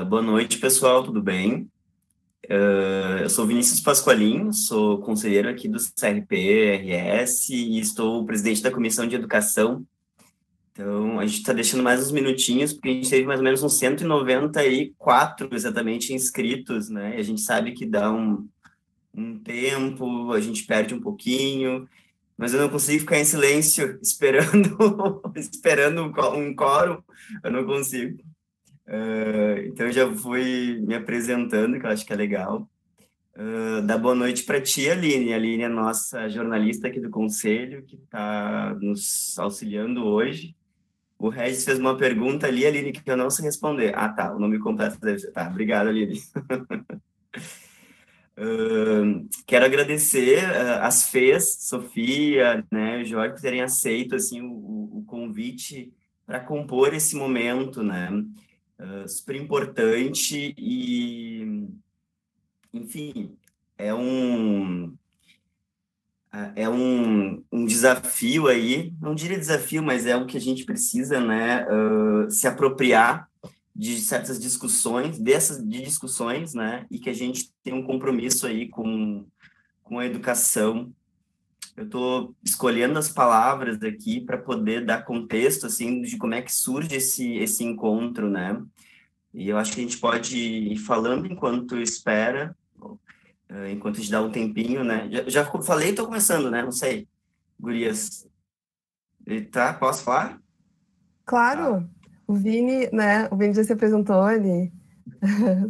Boa noite, pessoal, tudo bem? Eu sou Vinícius Pasqualin, sou conselheiro aqui do CRP-RS e estou presidente da Comissão de Educação. Então, a gente está deixando mais uns minutinhos, porque a gente teve mais ou menos uns 194 exatamente inscritos, né? E a gente sabe que dá um tempo, a gente perde um pouquinho, mas eu não consigo ficar em silêncio esperando um quórum, eu não consigo. Então, eu já fui me apresentando, que eu acho que é legal. Dar boa noite para ti, Aline. A Aline é nossa jornalista aqui do Conselho, que está nos auxiliando hoje. O Regis fez uma pergunta ali, Aline, que eu não sei responder. Ah, tá, o nome completo deve ser. Tá, obrigado, Aline. Quero agradecer as Fês, Sofia, né, o Jorge, por terem aceito assim, o convite para compor esse momento, né? Super importante e, enfim, é um, um desafio aí, não diria desafio, mas é o que a gente precisa, né, se apropriar de certas discussões, de discussões, né, e que a gente tem um compromisso aí com a educação. Eu estou escolhendo as palavras aqui para poder dar contexto, assim, de como é que surge esse encontro, né, e eu acho que a gente pode ir falando enquanto espera, enquanto a gente dá um tempinho, né? Já falei, estou começando, né? Não sei. Gurias. Tá, posso falar? Tá. Claro, o Vini, né? O Vini já se apresentou, ele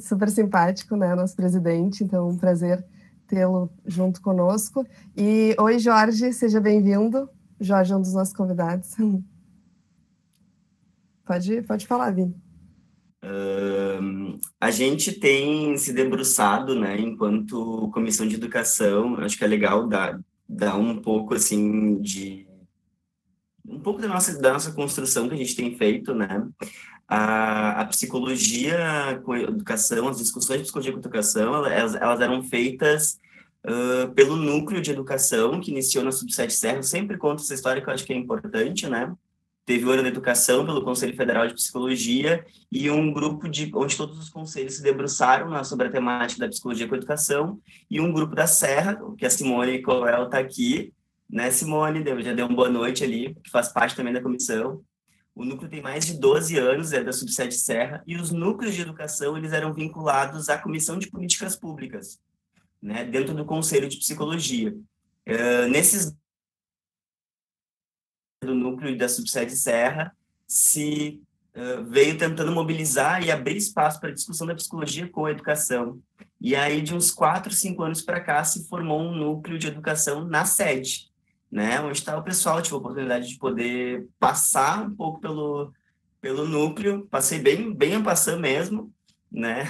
super simpático, né? Nosso presidente, então um prazer tê-lo junto conosco. E oi, Jorge, seja bem-vindo. Jorge é um dos nossos convidados. Pode falar, Vini. A gente tem se debruçado, né, enquanto comissão de educação, acho que é legal dar um pouco, assim, um pouco da nossa construção que a gente tem feito, né? A psicologia com a educação, as discussões de psicologia com a educação, elas eram feitas pelo núcleo de educação que iniciou na Subsede Serra. Eu sempre conto essa história que eu acho que é importante, né? Teve o ano da educação pelo Conselho Federal de Psicologia e um grupo onde todos os conselhos se debruçaram, né, sobre a temática da psicologia com a educação, e um grupo da Serra, que a Simone Coel está aqui, né, Simone? Já deu uma boa noite ali, que faz parte também da comissão. O núcleo tem mais de 12 anos, é da Subsede Serra, e os núcleos de educação eles eram vinculados à Comissão de Políticas Públicas, né, dentro do Conselho de Psicologia. Nesses do núcleo da Subsede Serra se veio tentando mobilizar e abrir espaço para a discussão da psicologia com a educação. E aí, de uns 4, 5 anos para cá, se formou um núcleo de educação na sede, né? Onde está o pessoal, tive a oportunidade de poder passar um pouco pelo núcleo, passei bem a passar mesmo, né?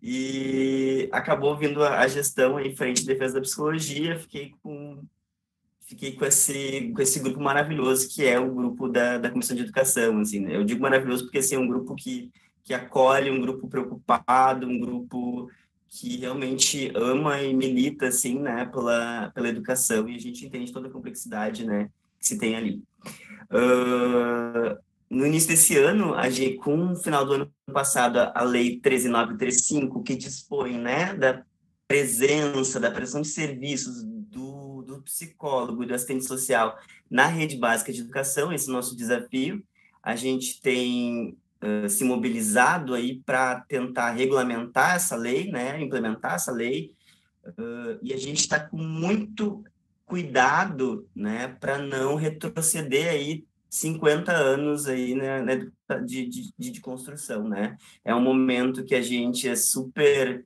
E acabou vindo a gestão em frente de defesa da psicologia, fiquei com esse grupo maravilhoso que é o grupo da Comissão de Educação, assim, né? Eu digo maravilhoso porque, assim, é um grupo que acolhe, um grupo preocupado, um grupo que realmente ama e milita, assim, né, pela educação, e a gente entende toda a complexidade, né, que se tem ali. No início desse ano, com o final do ano passado, a Lei 13.935, que dispõe, né, da presença, da prestação de serviços do psicólogo e do assistente social na rede básica de educação, esse é o nosso desafio. A gente tem se mobilizado aí para tentar regulamentar essa lei, né, implementar essa lei, e a gente está com muito cuidado, né, para não retroceder aí 50 anos aí, né, de construção, né? É um momento que a gente é super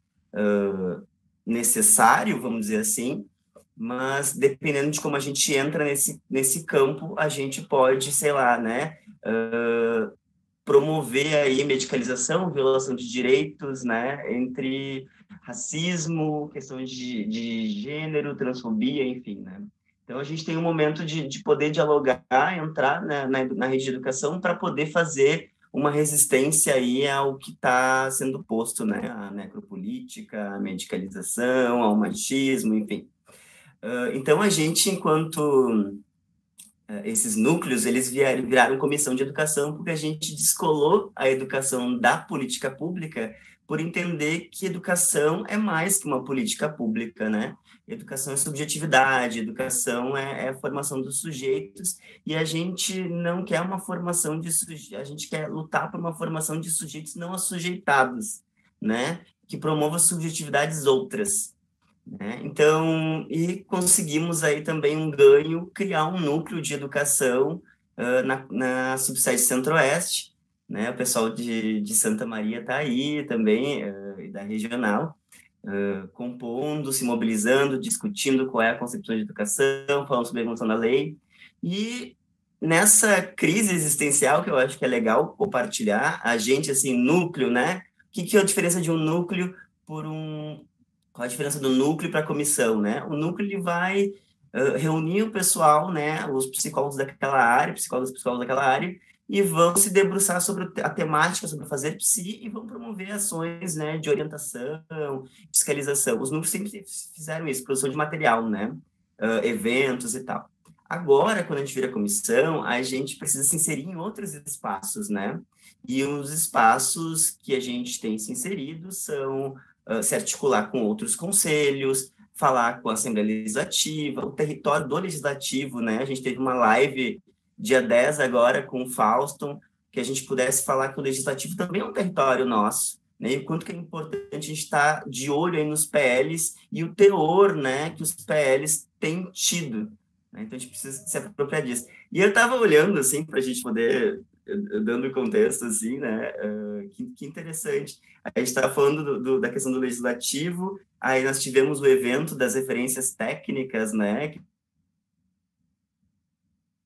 necessário, vamos dizer assim, mas dependendo de como a gente entra nesse campo, a gente pode, sei lá, né, promover aí medicalização, violação de direitos, né, entre racismo, questões de gênero, transfobia, enfim, né. Então, a gente tem um momento de poder dialogar, entrar na rede de educação para poder fazer uma resistência aí ao que está sendo posto, né, à necropolítica, à medicalização, ao machismo, enfim. Então, a gente, enquanto esses núcleos, eles viraram comissão de educação, porque a gente descolou a educação da política pública por entender que educação é mais que uma política pública, né? Educação é subjetividade, educação é a formação dos sujeitos, e a gente não quer uma formação de sujeitos, a gente quer lutar por uma formação de sujeitos não assujeitados, né? Que promova subjetividades outras, né? Então, e conseguimos aí também um ganho, criar um núcleo de educação na subsede Centro-Oeste, né? O pessoal de Santa Maria está aí também, da regional, compondo, se mobilizando, discutindo qual é a concepção de educação, falando sobre a evolução da lei. E nessa crise existencial, que eu acho que é legal compartilhar, a gente, assim, núcleo, né? O que é a diferença de um núcleo por um... Qual a diferença do núcleo para a comissão, né? O núcleo ele vai reunir o pessoal, né? Os psicólogos daquela área, psicólogos daquela área, e vão se debruçar sobre a temática, sobre fazer psi, e vão promover ações, né, de orientação, fiscalização. Os núcleos sempre fizeram isso, produção de material, né? Eventos e tal. Agora, quando a gente vira comissão, a gente precisa se inserir em outros espaços, né? E os espaços que a gente tem se inserido são se articular com outros conselhos, falar com a Assembleia Legislativa, o território do Legislativo, né? A gente teve uma live dia 10 agora com o Fauston, que a gente pudesse falar que o Legislativo também é um território nosso, né? E o quanto que é importante a gente estar de olho aí nos PLs e o teor, né, que os PLs têm tido, né? Então a gente precisa se apropriar disso. E eu estava olhando, assim, para a gente poder, dando contexto, assim, né, que interessante. A gente estava falando da questão do legislativo, aí nós tivemos o evento das referências técnicas, né,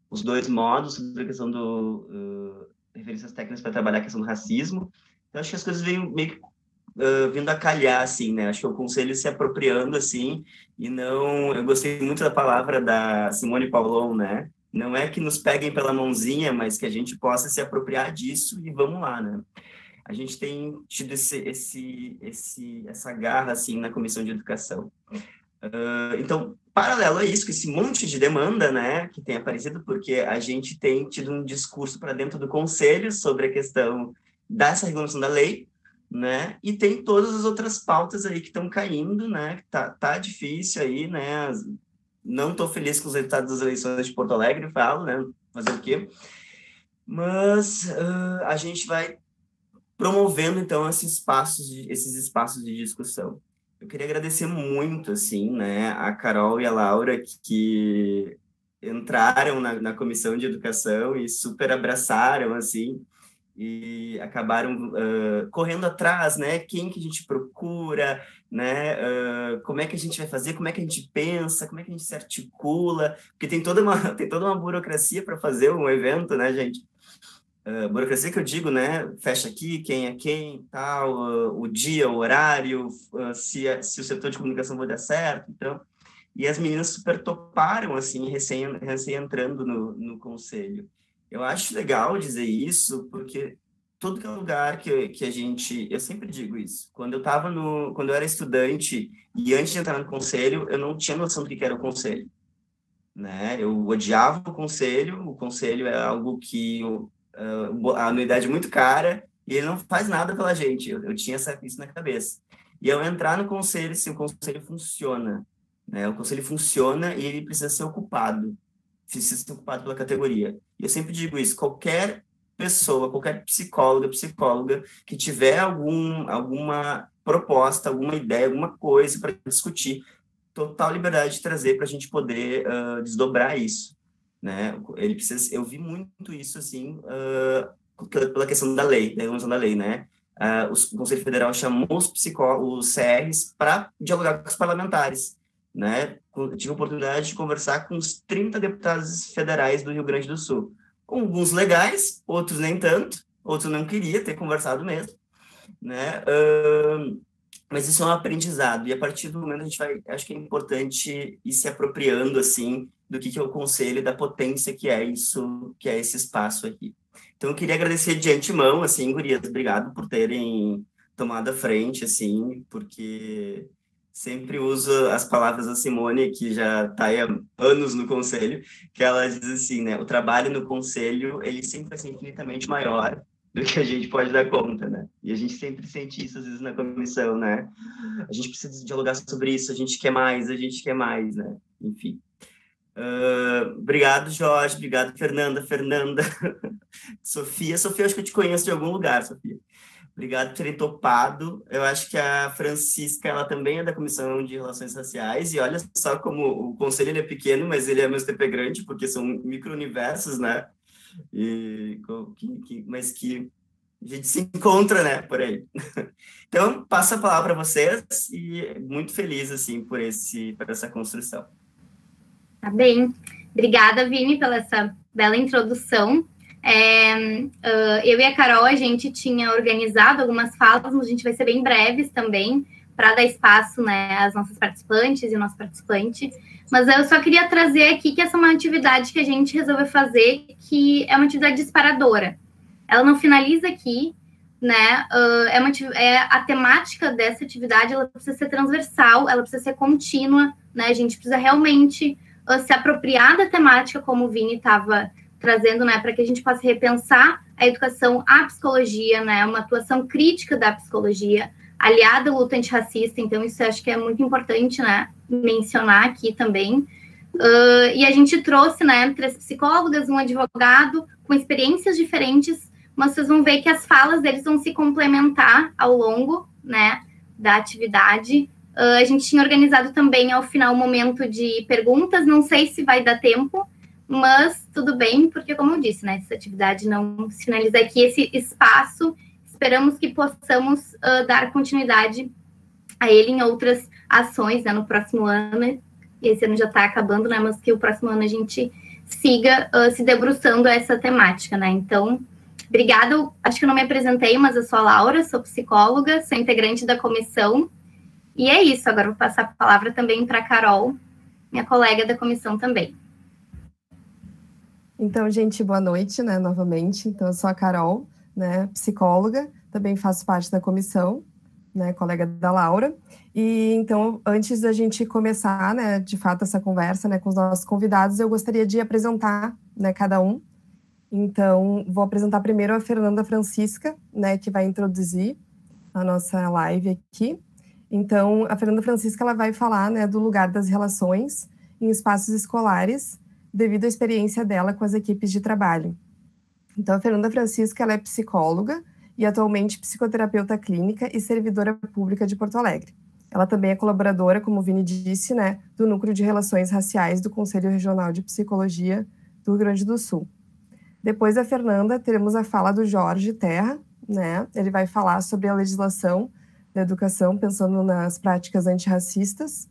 os dois modos sobre a questão do referências técnicas para trabalhar a questão do racismo. Então, acho que as coisas veio meio que vindo a calhar, assim, né? Acho que o conselho se apropriando, assim, e não... Eu gostei muito da palavra da Simone Paulon, né? Não é que nos peguem pela mãozinha, mas que a gente possa se apropriar disso e vamos lá, né? A gente tem tido essa garra, assim, na Comissão de Educação. Então, paralelo a isso, com esse monte de demanda, né, que tem aparecido, porque a gente tem tido um discurso para dentro do Conselho sobre a questão dessa regulação da lei, né, e tem todas as outras pautas aí que estão caindo, né, que tá difícil aí, né, não estou feliz com os resultados das eleições de Porto Alegre, falo, né, fazer o quê? Mas a gente vai promovendo, então, esses espaços de discussão. Eu queria agradecer muito, assim, né, a Carol e a Laura que entraram na comissão de educação e super abraçaram, assim, e acabaram correndo atrás, né, quem que a gente procura, né, como é que a gente vai fazer, como é que a gente pensa, como é que a gente se articula, porque tem toda uma burocracia para fazer um evento, né, gente? Burocracia que eu digo, né? Fecha aqui, quem é quem, tal, o dia, o horário, se o setor de comunicação vai dar certo, então... E as meninas super toparam, assim, recém entrando no conselho. Eu acho legal dizer isso, porque todo que é lugar que a gente... Eu sempre digo isso. Quando eu era estudante e antes de entrar no conselho, eu não tinha noção do que era o conselho, né? Eu odiava o conselho é algo que... a anuidade é muito cara e ele não faz nada pela gente. Eu tinha isso na cabeça. E ao entrar no conselho, se o conselho funciona, né? O conselho funciona e ele precisa ser ocupado pela categoria. E eu sempre digo isso, qualquer pessoa, qualquer psicóloga que tiver alguma proposta, alguma ideia, alguma coisa para discutir, total liberdade de trazer para a gente poder desdobrar isso, né? Eu vi muito isso, assim, pela questão da lei, da evolução da lei, né? O Conselho Federal chamou os CRs para dialogar com os parlamentares, né? Eu tive a oportunidade de conversar com os 30 deputados federais do Rio Grande do Sul. Alguns legais, outros nem tanto, outros não queria ter conversado mesmo, né? Mas isso é um aprendizado, e a partir do momento a gente acho que é importante ir se apropriando, assim, do que é o conselho, da potência que é isso, que é esse espaço aqui. Então, eu queria agradecer de antemão, assim, gurias, obrigado por terem tomado a frente, assim, porque sempre uso as palavras da Simone, que já está há anos no conselho, que ela diz assim, né? O trabalho no conselho, ele sempre vai ser infinitamente maior do que a gente pode dar conta, né? E a gente sempre sente isso, às vezes, na comissão, né? A gente precisa dialogar sobre isso, a gente quer mais, né? Enfim. Obrigado, Jorge. Obrigado, Fernanda. Sofia, acho que eu te conheço de algum lugar, Sofia. Obrigado por terem topado. Eu acho que a Francisca, ela também é da Comissão de Relações Raciais, e olha só como o conselho ele é pequeno, mas ele ao mesmo tempo é grande, porque são micro-universos, né? Mas que a gente se encontra, né, por aí. Então, passo a palavra para vocês, e muito feliz, assim, por essa construção. Tá bem. Obrigada, Vini, pela essa bela introdução. Eu e a Carol, a gente tinha organizado algumas falas, mas a gente vai ser bem breves também, para dar espaço, né, às nossas participantes e ao nosso participante. Mas eu só queria trazer aqui que essa é uma atividade que a gente resolveu fazer, que é uma atividade disparadora. Ela não finaliza aqui, né? A temática dessa atividade, ela precisa ser transversal, ela precisa ser contínua, né? A gente precisa realmente se apropriar da temática, como o Vini estava trazendo, né, para que a gente possa repensar a educação à psicologia, né, uma atuação crítica da psicologia, aliada à luta antirracista. Então, isso eu acho que é muito importante, né, mencionar aqui também. E a gente trouxe, né, 3 psicólogas, um advogado, com experiências diferentes, mas vocês vão ver que as falas deles vão se complementar ao longo, né, da atividade. A gente tinha organizado também, ao final, um momento de perguntas, não sei se vai dar tempo, mas tudo bem, porque, como eu disse, né, essa atividade não se finaliza aqui, esse espaço, esperamos que possamos dar continuidade a ele em outras ações, né, no próximo ano. Esse ano já está acabando, né, mas que o próximo ano a gente siga se debruçando a essa temática, né. Então, obrigada. Acho que eu não me apresentei, mas eu sou a Laura, sou psicóloga, sou integrante da comissão. E é isso, agora vou passar a palavra também para a Carol, minha colega da comissão também. Então, gente, boa noite, né, novamente. Então, eu sou a Carol, né, psicóloga, também faço parte da comissão, né, colega da Laura. E, então, antes da gente começar, né, de fato, essa conversa, né, com os nossos convidados, eu gostaria de apresentar, né, cada um. Então, vou apresentar primeiro a Fernanda Francisca, né, que vai introduzir a nossa live aqui. Então, a Fernanda Francisca, ela vai falar, né, do lugar das relações em espaços escolares, devido à experiência dela com as equipes de trabalho. Então, a Fernanda Francisca, ela é psicóloga e atualmente psicoterapeuta clínica e servidora pública de Porto Alegre. Ela também é colaboradora, como o Vini disse, né, do Núcleo de Relações Raciais do Conselho Regional de Psicologia do Rio Grande do Sul. Depois da Fernanda, teremos a fala do Jorge Terra, né? Ele vai falar sobre a legislação da educação, pensando nas práticas antirracistas.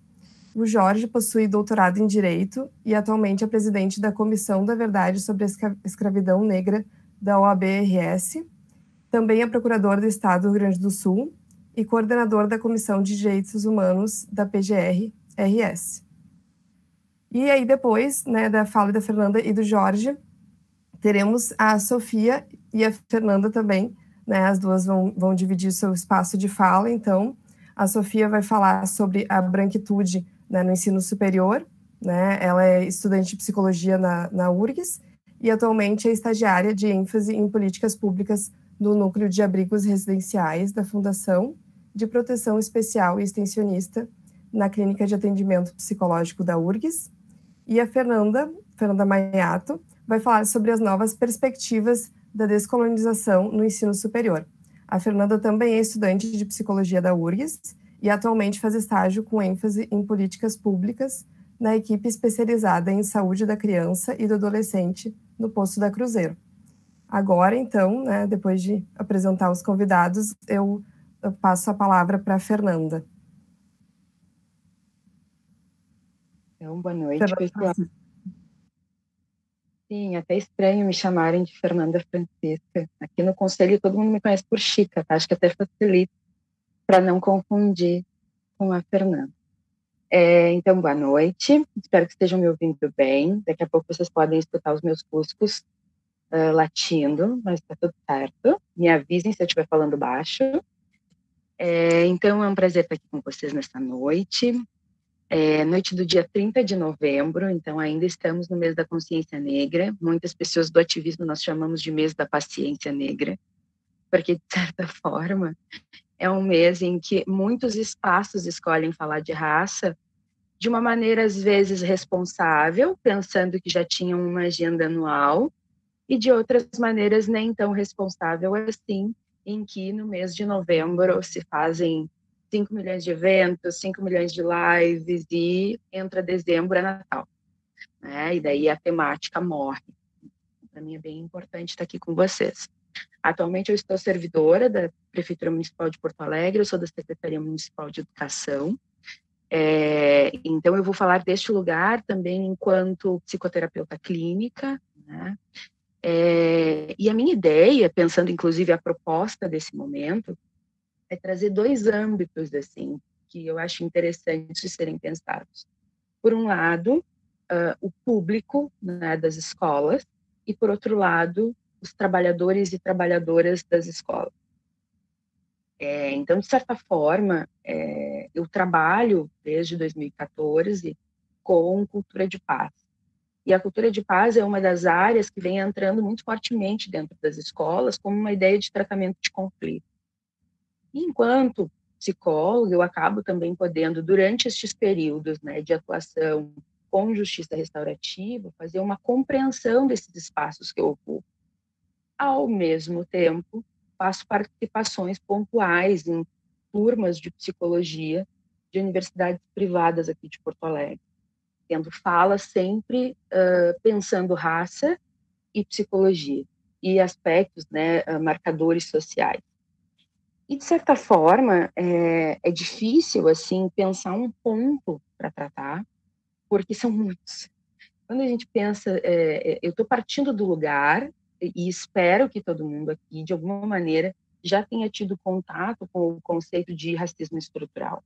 O Jorge possui doutorado em Direito e atualmente é presidente da Comissão da Verdade sobre a Escravidão Negra da OAB-RS. Também é procurador do Estado do Rio Grande do Sul e coordenador da Comissão de Direitos Humanos da PGR-RS. E aí depois, né, da fala da Fernanda e do Jorge, teremos a Sofia e a Fernanda também, né, as duas vão dividir seu espaço de fala. Então, a Sofia vai falar sobre a branquitude, né, no ensino superior, né, ela é estudante de psicologia na URGS e atualmente é estagiária de ênfase em políticas públicas no Núcleo de Abrigos Residenciais da Fundação de Proteção Especial e Extensionista na Clínica de Atendimento Psicológico da URGS. E a Fernanda Maiato, vai falar sobre as novas perspectivas da descolonização no ensino superior. A Fernanda também é estudante de psicologia da URGS e atualmente faz estágio com ênfase em políticas públicas na equipe especializada em saúde da criança e do adolescente no posto da Cruzeiro. Agora, então, né, depois de apresentar os convidados, eu passo a palavra para a Fernanda. Então, boa noite, pessoal. Sim, até estranho me chamarem de Fernanda Francisca. Aqui no Conselho todo mundo me conhece por Chica, tá? Acho que até facilita para não confundir com a Fernanda. Então, boa noite. Espero que estejam me ouvindo bem. Daqui a pouco vocês podem escutar os meus cuscos latindo, mas está tudo certo. Me avisem se eu estiver falando baixo. Então, é um prazer estar aqui com vocês nessa noite. Noite do dia 30 de novembro, então ainda estamos no mês da consciência negra. Muitas pessoas do ativismo nós chamamos de mês da paciência negra, porque, de certa forma, é um mês em que muitos espaços escolhem falar de raça de uma maneira, às vezes, responsável, pensando que já tinham uma agenda anual, e de outras maneiras nem tão responsável assim, em que no mês de novembro se fazem 5 milhões de eventos, 5 milhões de lives, e entra dezembro, é Natal, né? E daí a temática morre. Para mim é bem importante estar aqui com vocês. Atualmente eu estou servidora da Prefeitura Municipal de Porto Alegre, eu sou da Secretaria Municipal de Educação, então eu vou falar deste lugar também enquanto psicoterapeuta clínica, né? E a minha ideia, pensando inclusive a proposta desse momento, é trazer 2 âmbitos assim que eu acho interessantes de serem pensados. Por um lado, o público, né, das escolas, e por outro lado, os trabalhadores e trabalhadoras das escolas. Então, de certa forma, eu trabalho desde 2014 com cultura de paz. E a cultura de paz é uma das áreas que vem entrando muito fortemente dentro das escolas como uma ideia de tratamento de conflito. E enquanto psicóloga, eu acabo também podendo, durante estes períodos, né, de atuação com justiça restaurativa, fazer uma compreensão desses espaços que eu ocupo. Ao mesmo tempo, faço participações pontuais em turmas de psicologia de universidades privadas aqui de Porto Alegre, tendo fala sempre pensando raça e psicologia, e aspectos, né, marcadores sociais. E, de certa forma, é difícil, assim, pensar um ponto para tratar, porque são muitos. Quando a gente pensa, eu estou partindo do lugar, e espero que todo mundo aqui, de alguma maneira, já tenha tido contato com o conceito de racismo estrutural.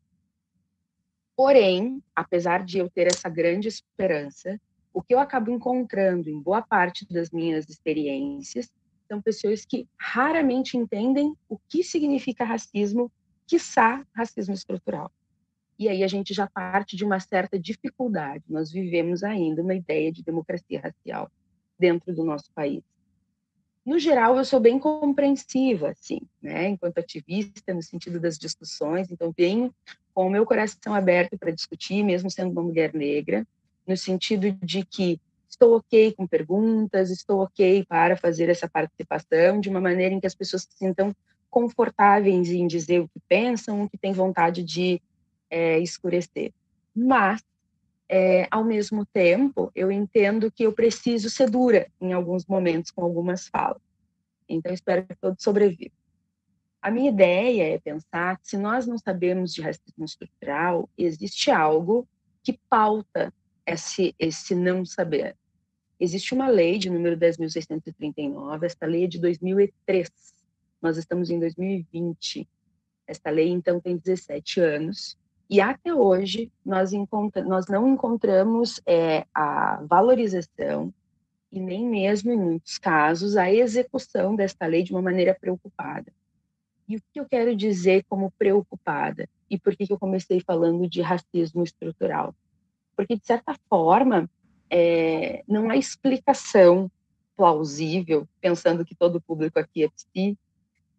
Porém, apesar de eu ter essa grande esperança, o que eu acabo encontrando em boa parte das minhas experiências são pessoas que raramente entendem o que significa racismo, quiçá racismo estrutural. E aí a gente já parte de uma certa dificuldade. Nós vivemos ainda uma ideia de democracia racial dentro do nosso país. No geral, eu sou bem compreensiva, assim, né, enquanto ativista, no sentido das discussões, então venho com o meu coração aberto para discutir, mesmo sendo uma mulher negra, no sentido de que estou ok com perguntas, estou ok para fazer essa participação de uma maneira em que as pessoas se sintam confortáveis em dizer o que pensam, o que têm vontade de escurecer. Mas, ao mesmo tempo, eu entendo que eu preciso ser dura em alguns momentos com algumas falas. Então, espero que todos sobrevivam. A minha ideia é pensar que se nós não sabemos de racismo estrutural, existe algo que pauta esse não saber. Existe uma lei de número 10.639, esta lei é de 2003, nós estamos em 2020. Esta lei, então, tem 17 anos, e até hoje nós não encontramos a valorização e nem mesmo, em muitos casos, a execução desta lei de uma maneira preocupada. E o que eu quero dizer como preocupada? E por que eu comecei falando de racismo estrutural? Porque, de certa forma, não há explicação plausível, pensando que todo o público aqui é psi,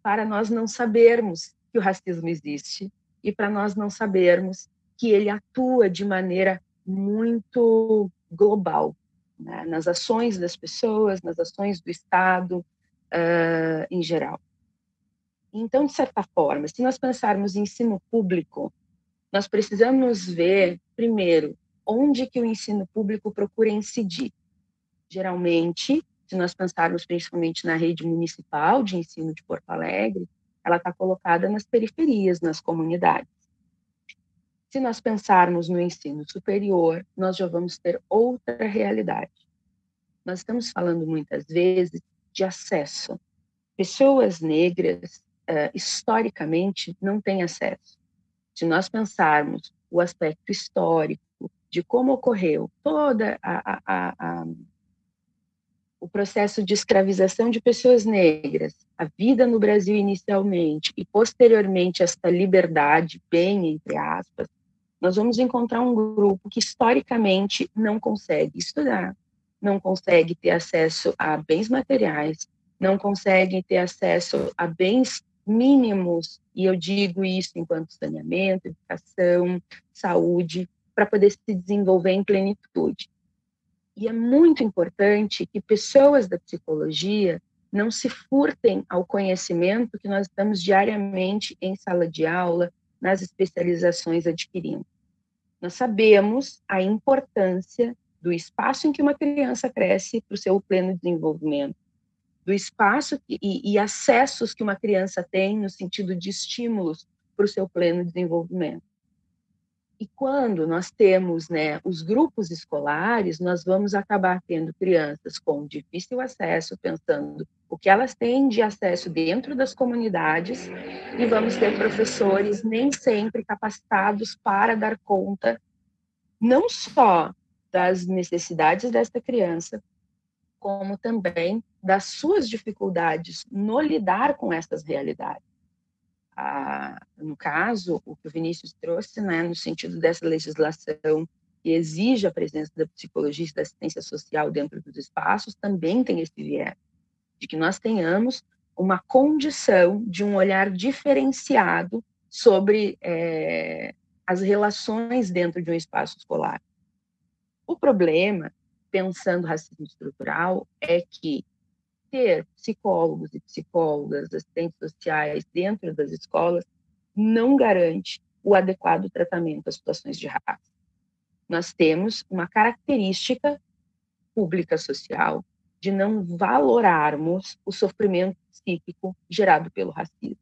para nós não sabermos que o racismo existe e para nós não sabermos que ele atua de maneira muito global, né, nas ações das pessoas, nas ações do Estado, em geral. Então, de certa forma, se nós pensarmos em ensino público, nós precisamos ver, primeiro, onde que o ensino público procura incidir. Geralmente, se nós pensarmos principalmente na rede municipal de ensino de Porto Alegre, ela está colocada nas periferias, nas comunidades. Se nós pensarmos no ensino superior, nós já vamos ter outra realidade. Nós estamos falando muitas vezes de acesso. Pessoas negras, historicamente, não têm acesso. Se nós pensarmos o aspecto histórico de como ocorreu toda o processo de escravização de pessoas negras, a vida no Brasil inicialmente e posteriormente esta liberdade, bem entre aspas, nós vamos encontrar um grupo que historicamente não consegue estudar, não consegue ter acesso a bens materiais, não consegue ter acesso a bens mínimos, e eu digo isso enquanto saneamento, educação, saúde, para poder se desenvolver em plenitude. E é muito importante que pessoas da psicologia não se furtem ao conhecimento que nós estamos diariamente em sala de aula, nas especializações adquirindo. Nós sabemos a importância do espaço em que uma criança cresce para o seu pleno desenvolvimento, do espaço e acessos que uma criança tem no sentido de estímulos para o seu pleno desenvolvimento. E quando nós temos, né, os grupos escolares, nós vamos acabar tendo crianças com difícil acesso, pensando o que elas têm de acesso dentro das comunidades, e vamos ter professores nem sempre capacitados para dar conta não só das necessidades desta criança, como também das suas dificuldades no lidar com essas realidades. No caso, o que o Vinícius trouxe, né, no sentido dessa legislação que exige a presença da psicologia e da assistência social dentro dos espaços, também tem esse viés, de que nós tenhamos uma condição de um olhar diferenciado sobre as relações dentro de um espaço escolar. O problema, pensando racismo estrutural, é que ter psicólogos e psicólogas, assistentes sociais dentro das escolas não garante o adequado tratamento às situações de raça. Nós temos uma característica pública social de não valorarmos o sofrimento psíquico gerado pelo racismo.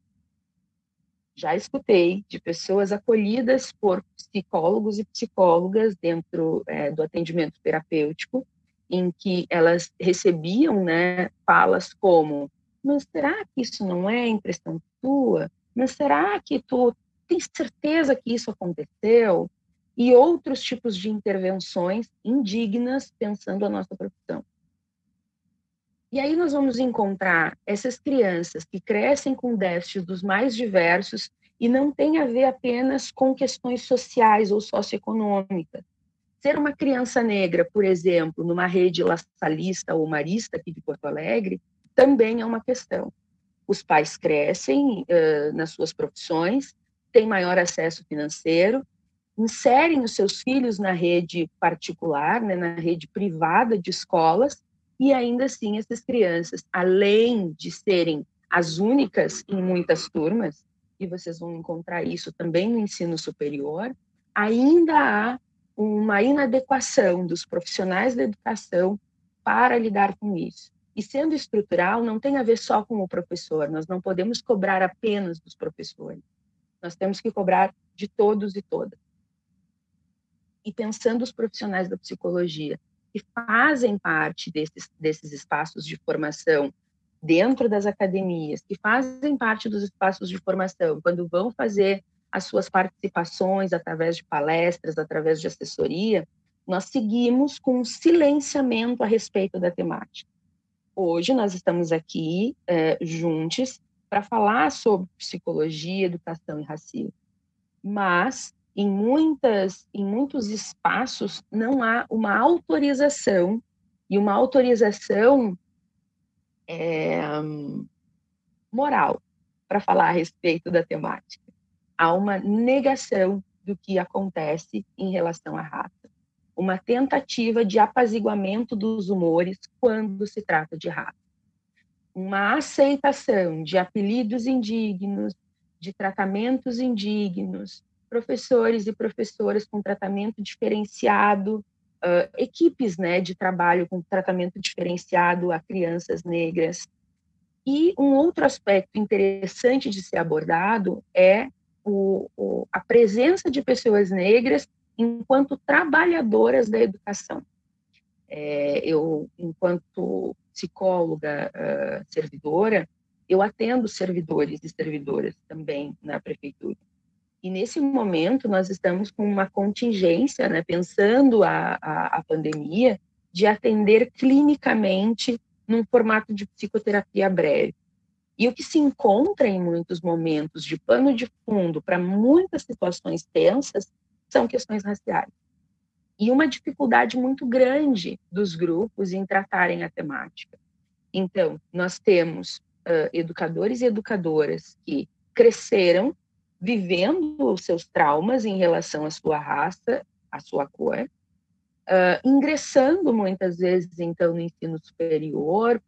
Já escutei de pessoas acolhidas por psicólogos e psicólogas dentro do atendimento terapêutico, em que elas recebiam, né, falas como: mas será que isso não é impressão tua? Mas será que tu tem certeza que isso aconteceu? E outros tipos de intervenções indignas pensando a nossa profissão. E aí nós vamos encontrar essas crianças que crescem com déficits dos mais diversos e não tem a ver apenas com questões sociais ou socioeconômicas. Ser uma criança negra, por exemplo, numa rede lasalista ou marista aqui de Porto Alegre, também é uma questão. Os pais crescem nas suas profissões, têm maior acesso financeiro, inserem os seus filhos na rede particular, né, na rede privada de escolas, e ainda assim essas crianças, além de serem as únicas em muitas turmas, e vocês vão encontrar isso também no ensino superior, ainda há uma inadequação dos profissionais da educação para lidar com isso. E sendo estrutural, não tem a ver só com o professor, nós não podemos cobrar apenas dos professores, nós temos que cobrar de todos e todas. E pensando os profissionais da psicologia, que fazem parte desses espaços de formação dentro das academias, que fazem parte dos espaços de formação, quando vão fazer as suas participações através de palestras, através de assessoria, nós seguimos com um silenciamento a respeito da temática. Hoje nós estamos aqui juntos para falar sobre psicologia, educação e racismo, mas em muitos espaços não há uma autorização, e uma autorização moral para falar a respeito da temática. Há uma negação do que acontece em relação à raça, uma tentativa de apaziguamento dos humores quando se trata de raça, uma aceitação de apelidos indignos, de tratamentos indignos, professores e professoras com tratamento diferenciado, equipes, né, de trabalho com tratamento diferenciado a crianças negras. E um outro aspecto interessante de ser abordado é a presença de pessoas negras enquanto trabalhadoras da educação. Eu, enquanto psicóloga servidora, eu atendo servidores e servidoras também na prefeitura. E nesse momento nós estamos com uma contingência, né, pensando a pandemia, de atender clinicamente num formato de psicoterapia breve. E o que se encontra em muitos momentos de pano de fundo para muitas situações tensas são questões raciais. E uma dificuldade muito grande dos grupos em tratarem a temática. Então, nós temos educadores e educadoras que cresceram vivendo os seus traumas em relação à sua raça, à sua cor, ingressando muitas vezes, então, no ensino superior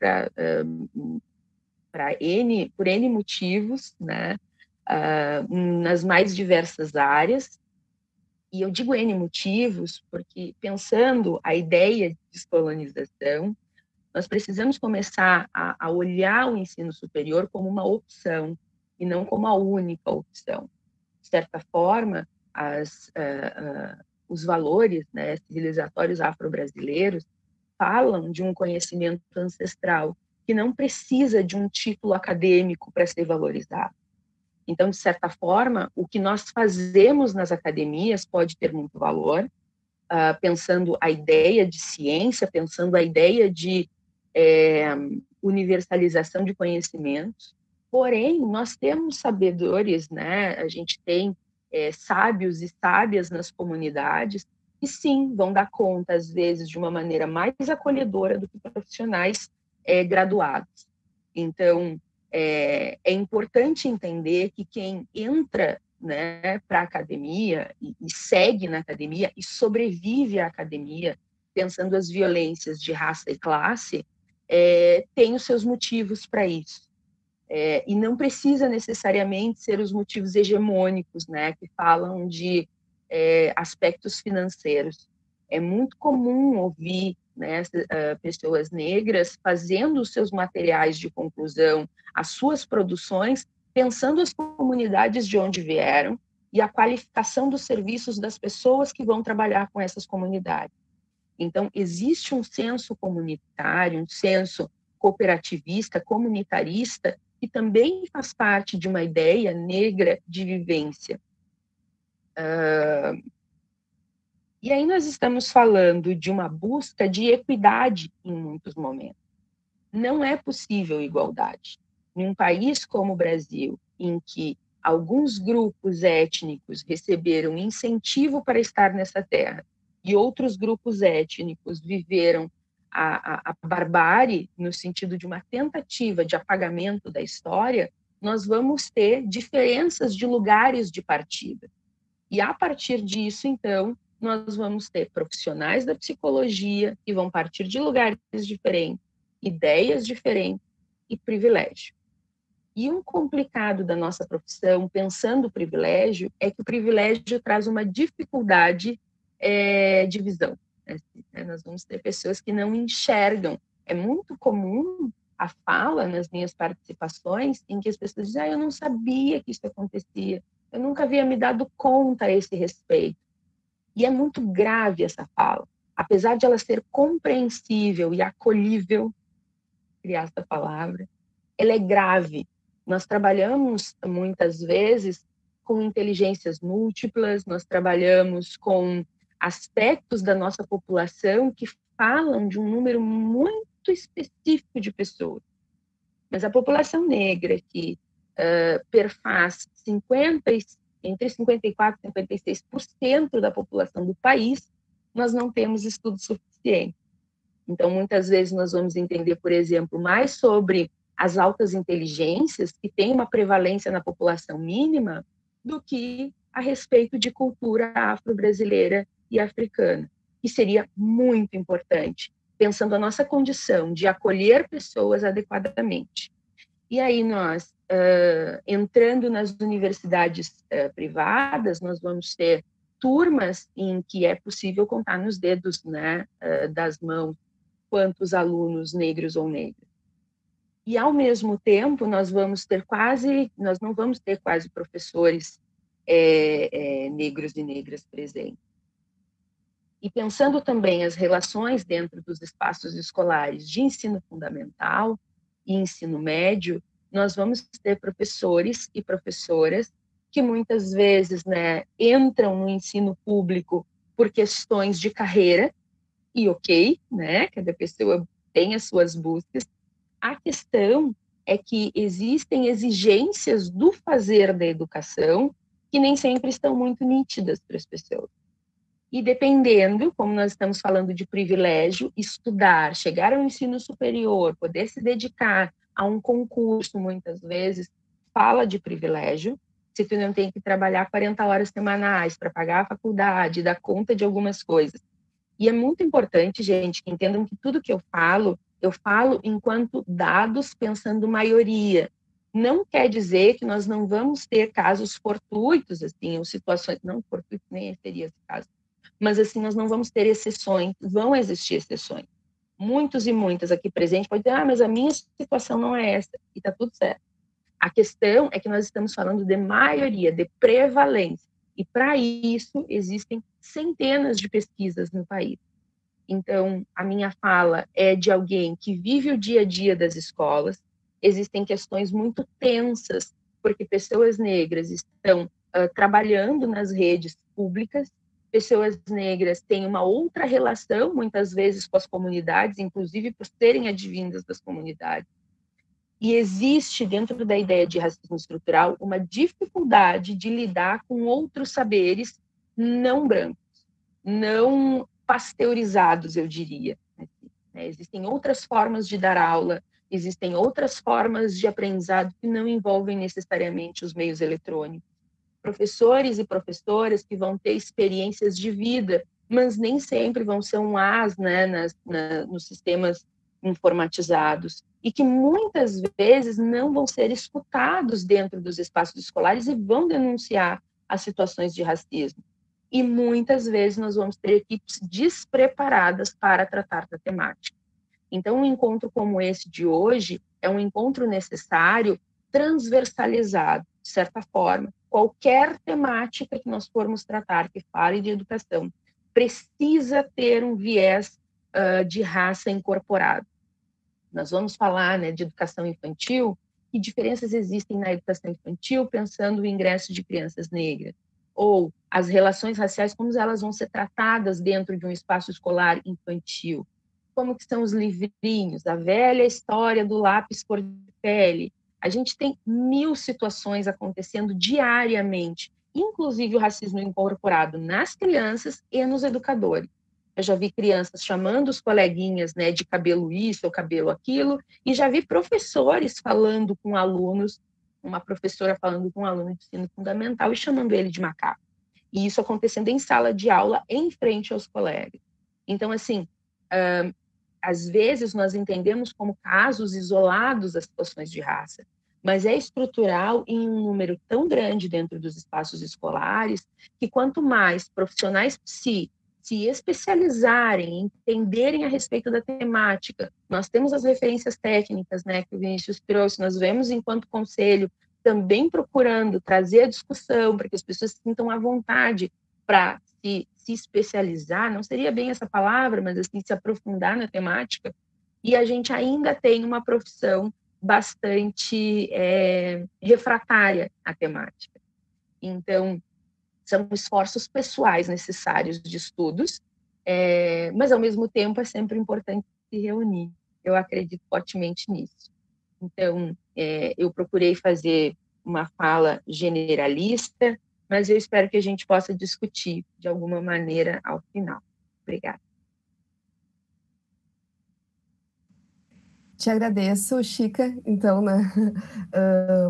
por N motivos, né, nas mais diversas áreas. E eu digo N motivos porque, pensando a ideia de descolonização, nós precisamos começar a olhar o ensino superior como uma opção e não como a única opção. De certa forma, os valores, né, civilizatórios afro-brasileiros falam de um conhecimento ancestral que não precisa de um título acadêmico para ser valorizado. Então, de certa forma, o que nós fazemos nas academias pode ter muito valor, pensando a ideia de ciência, pensando a ideia de universalização de conhecimentos. Porém, nós temos sabedores, né? A gente tem sábios e sábias nas comunidades que, sim, vão dar conta, às vezes, de uma maneira mais acolhedora do que profissionais graduados. Então, é importante entender que quem entra, né, para a academia e segue na academia e sobrevive à academia, pensando as violências de raça e classe, tem os seus motivos para isso. E não precisa necessariamente ser os motivos hegemônicos, né, que falam de aspectos financeiros. É muito comum ouvir, né, pessoas negras fazendo os seus materiais de conclusão, as suas produções, pensando as comunidades de onde vieram e a qualificação dos serviços das pessoas que vão trabalhar com essas comunidades. Então, existe um senso comunitário, um senso cooperativista, comunitarista, que também faz parte de uma ideia negra de vivência. E aí nós estamos falando de uma busca de equidade em muitos momentos. Não é possível igualdade. Em um país como o Brasil, em que alguns grupos étnicos receberam incentivo para estar nessa terra e outros grupos étnicos viveram a barbárie no sentido de uma tentativa de apagamento da história, nós vamos ter diferenças de lugares de partida. E a partir disso, então, nós vamos ter profissionais da psicologia que vão partir de lugares diferentes, ideias diferentes e privilégio. E um complicado da nossa profissão, pensando o privilégio, é que o privilégio traz uma dificuldade de visão. Nós vamos ter pessoas que não enxergam. É muito comum a fala nas minhas participações em que as pessoas dizem: eu não sabia que isso acontecia, eu nunca havia me dado conta a esse respeito. E é muito grave essa fala. Apesar de ela ser compreensível e acolhível, criar essa palavra, ela é grave. Nós trabalhamos, muitas vezes, com inteligências múltiplas, nós trabalhamos com aspectos da nossa população que falam de um número muito específico de pessoas. Mas a população negra, que perfaz entre 54% e 56% da população do país, nós não temos estudo suficiente. Então, muitas vezes, nós vamos entender, por exemplo, mais sobre as altas inteligências, que têm uma prevalência na população mínima, do que a respeito de cultura afro-brasileira e africana, que seria muito importante, pensando a nossa condição de acolher pessoas adequadamente. E aí nós, entrando nas universidades privadas, nós vamos ter turmas em que é possível contar nos dedos, né, das mãos quantos alunos negros ou negras. E, ao mesmo tempo, nós não vamos ter quase professores negros e negras presentes. E pensando também as relações dentro dos espaços escolares de ensino fundamental e ensino médio, nós vamos ter professores e professoras que muitas vezes, né, entram no ensino público por questões de carreira, e ok, né, cada pessoa tem as suas buscas. A questão é que existem exigências do fazer da educação que nem sempre estão muito nítidas para as pessoas. E dependendo, como nós estamos falando de privilégio, estudar, chegar ao ensino superior, poder se dedicar a um concurso, muitas vezes, fala de privilégio. Se tu não tem que trabalhar 40 horas semanais para pagar a faculdade, dar conta de algumas coisas. E é muito importante, gente, que entendam que tudo que eu falo enquanto dados pensando maioria. Não quer dizer que nós não vamos ter casos fortuitos, assim, ou situações, não fortuitos nem seria esse caso, mas assim, nós não vamos ter exceções, vão existir exceções. Muitos e muitas aqui presentes podem dizer, mas a minha situação não é essa, e está tudo certo. A questão é que nós estamos falando de maioria, de prevalência, e para isso existem centenas de pesquisas no país. Então, a minha fala é de alguém que vive o dia a dia das escolas. Existem questões muito tensas, porque pessoas negras estão trabalhando nas redes públicas, pessoas negras têm uma outra relação, muitas vezes, com as comunidades, inclusive por serem advindas das comunidades. E existe, dentro da ideia de racismo estrutural, uma dificuldade de lidar com outros saberes não brancos, não pasteurizados, eu diria. Existem outras formas de dar aula, existem outras formas de aprendizado que não envolvem necessariamente os meios eletrônicos. Professores e professoras que vão ter experiências de vida, mas nem sempre vão ser um as, né, nos sistemas informatizados, e que muitas vezes não vão ser escutados dentro dos espaços escolares e vão denunciar as situações de racismo. E muitas vezes nós vamos ter equipes despreparadas para tratar da temática. Então, um encontro como esse de hoje é um encontro necessário, transversalizado, de certa forma. Qualquer temática que nós formos tratar, que fale de educação, precisa ter um viés de raça incorporado. Nós vamos falar, né, de educação infantil, que diferenças existem na educação infantil, pensando o ingresso de crianças negras, ou as relações raciais, como elas vão ser tratadas dentro de um espaço escolar infantil, como que são os livrinhos, a velha história do lápis cor de pele. A gente tem 1000 situações acontecendo diariamente, inclusive o racismo incorporado nas crianças e nos educadores. Eu já vi crianças chamando os coleguinhas, né, de cabelo isso ou cabelo aquilo, e já vi professores falando com alunos, uma professora falando com um aluno de ensino fundamental e chamando ele de macaco. E isso acontecendo em sala de aula, em frente aos colegas. Então, assim, às vezes nós entendemos como casos isolados as situações de raça, mas é estrutural em um número tão grande dentro dos espaços escolares que quanto mais profissionais se especializarem, entenderem a respeito da temática, nós temos as referências técnicas, né, que o Vinícius trouxe, nós vemos enquanto conselho também procurando trazer a discussão para que as pessoas se sintam à vontade para se especializar, não seria bem essa palavra, mas assim, se aprofundar na temática, e a gente ainda tem uma profissão bastante refratária à temática. Então, são esforços pessoais necessários de estudos, mas, ao mesmo tempo, é sempre importante se reunir. Eu acredito fortemente nisso. Então, eu procurei fazer uma fala generalista, mas eu espero que a gente possa discutir de alguma maneira ao final. Obrigada. Te agradeço, Chica, então, né,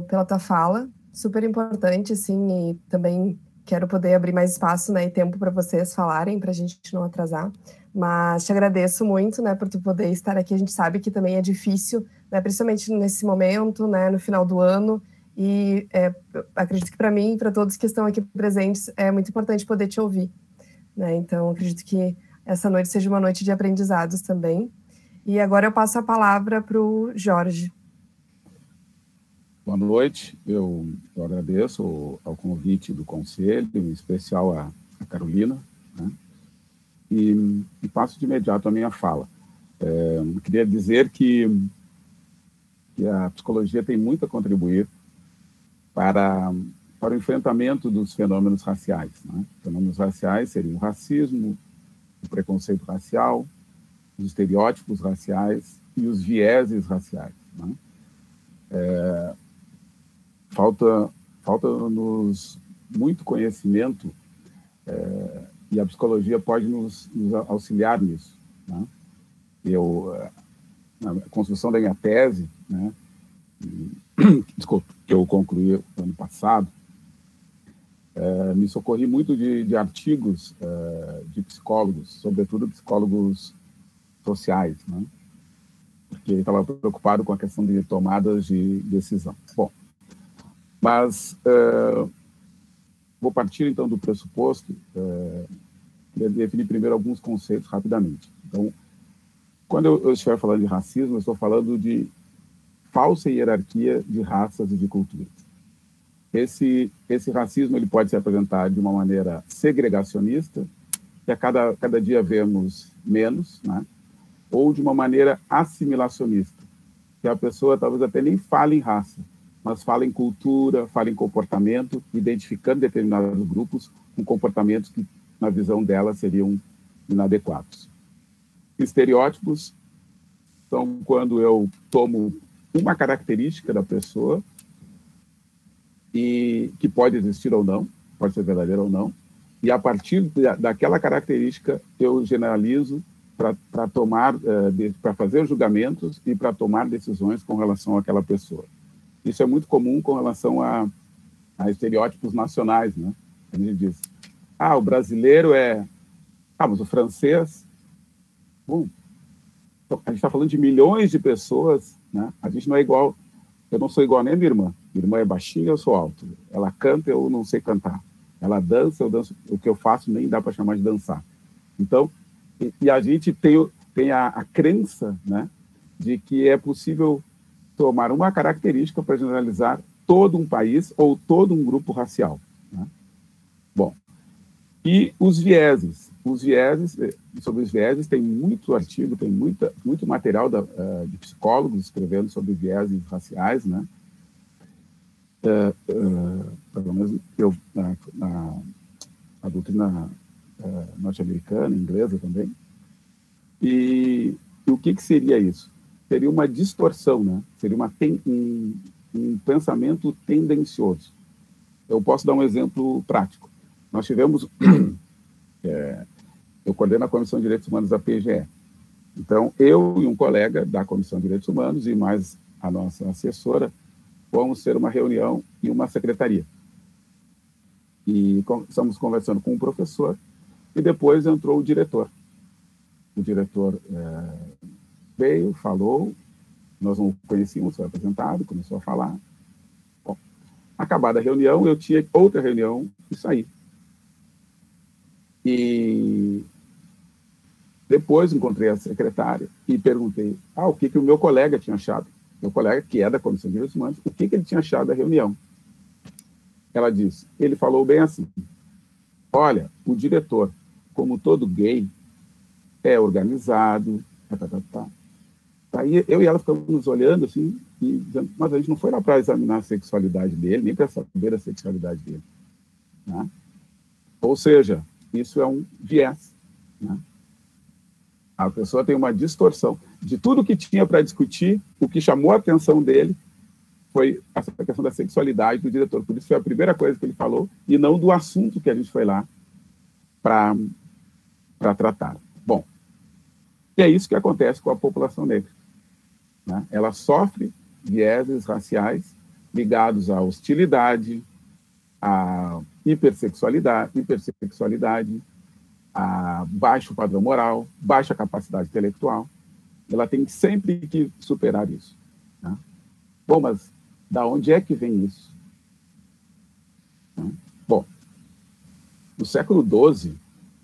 pela tua fala, super importante, assim, e também quero poder abrir mais espaço, né, e tempo para vocês falarem, para a gente não atrasar, mas te agradeço muito, né, por tu poder estar aqui. A gente sabe que também é difícil, né, principalmente nesse momento, né, no final do ano, e acredito que para mim e para todos que estão aqui presentes é muito importante poder te ouvir, né, então acredito que essa noite seja uma noite de aprendizados também. E agora eu passo a palavra para o Jorge. Boa noite, eu agradeço ao convite do Conselho, em especial a Carolina, né? E passo de imediato a minha fala. Eu queria dizer que a psicologia tem muito a contribuir para o enfrentamento dos fenômenos raciais, né? Fenômenos raciais seriam o racismo, o preconceito racial, os estereótipos raciais e os vieses raciais, né? Falta-nos muito conhecimento, e a psicologia pode nos auxiliar nisso, né? Na construção da minha tese, né, que eu concluí ano passado, me socorri muito de artigos de psicólogos, sobretudo psicólogos sociais, né, porque ele estava preocupado com a questão de tomadas de decisão. Bom, mas vou partir, então, do pressuposto, definir primeiro alguns conceitos rapidamente. Então, quando eu estiver falando de racismo, eu estou falando de falsa hierarquia de raças e de culturas. Esse racismo ele pode se apresentar de uma maneira segregacionista, que a cada dia vemos menos, né? Ou de uma maneira assimilacionista, que a pessoa talvez até nem fale em raça, mas fala em cultura, fala em comportamento, identificando determinados grupos com comportamentos que, na visão dela, seriam inadequados. Estereótipos são quando eu tomo uma característica da pessoa, e que pode existir ou não, pode ser verdadeira ou não, e a partir daquela característica eu generalizo para tomar, para fazer julgamentos e para tomar decisões com relação àquela pessoa. Isso é muito comum com relação a estereótipos nacionais, né? A gente diz, o brasileiro mas o francês... Bom, a gente está falando de milhões de pessoas, né? A gente não é igual, eu não sou igual nem a minha irmã. Minha irmã é baixinha, eu sou alto. Ela canta, eu não sei cantar. Ela dança, eu danço. O que eu faço nem dá para chamar de dançar. Então, e a gente tem a crença, né, de que é possível tomar uma característica para generalizar todo um país ou todo um grupo racial, né? Bom, e os vieses. Sobre os vieses, tem muito artigo, tem muito material de psicólogos escrevendo sobre vieses raciais, né? Pelo menos eu, na doutrina norte-americana, inglesa também. E o que seria isso? Seria uma distorção, né? Seria um pensamento tendencioso. Eu posso dar um exemplo prático. Nós tivemos... eu coordeno a Comissão de Direitos Humanos da PGE. Então, eu e um colega da Comissão de Direitos Humanos e mais a nossa assessora vamos ter uma reunião em uma secretaria. E estamos conversando com o professor e depois entrou o diretor. O diretor veio, falou, nós não o conhecíamos, foi apresentado, começou a falar. Bom, acabada a reunião, eu tinha outra reunião e saí. E depois encontrei a secretária e perguntei o que o meu colega tinha achado. Meu colega, que é da Comissão de Direitos Humanos, o que ele tinha achado da reunião. Ela disse, ele falou bem assim, olha, o diretor, como todo gay, é organizado, Aí eu e ela ficamos nos olhando assim, e dizendo, mas a gente não foi lá para examinar a sexualidade dele, nem para saber a sexualidade dele, né? Ou seja, isso é um viés, né? A pessoa tem uma distorção de tudo que tinha para discutir. O que chamou a atenção dele foi essa questão da sexualidade do diretor. Por isso foi a primeira coisa que ele falou, e não do assunto que a gente foi lá para tratar. Bom, e é isso que acontece com a população negra, né? Ela sofre vieses raciais ligados à hostilidade, à hipersexualidade, a baixo padrão moral, baixa capacidade intelectual. Ela tem sempre que superar isso, né? Bom, mas da onde é que vem isso? Bom, no século XII,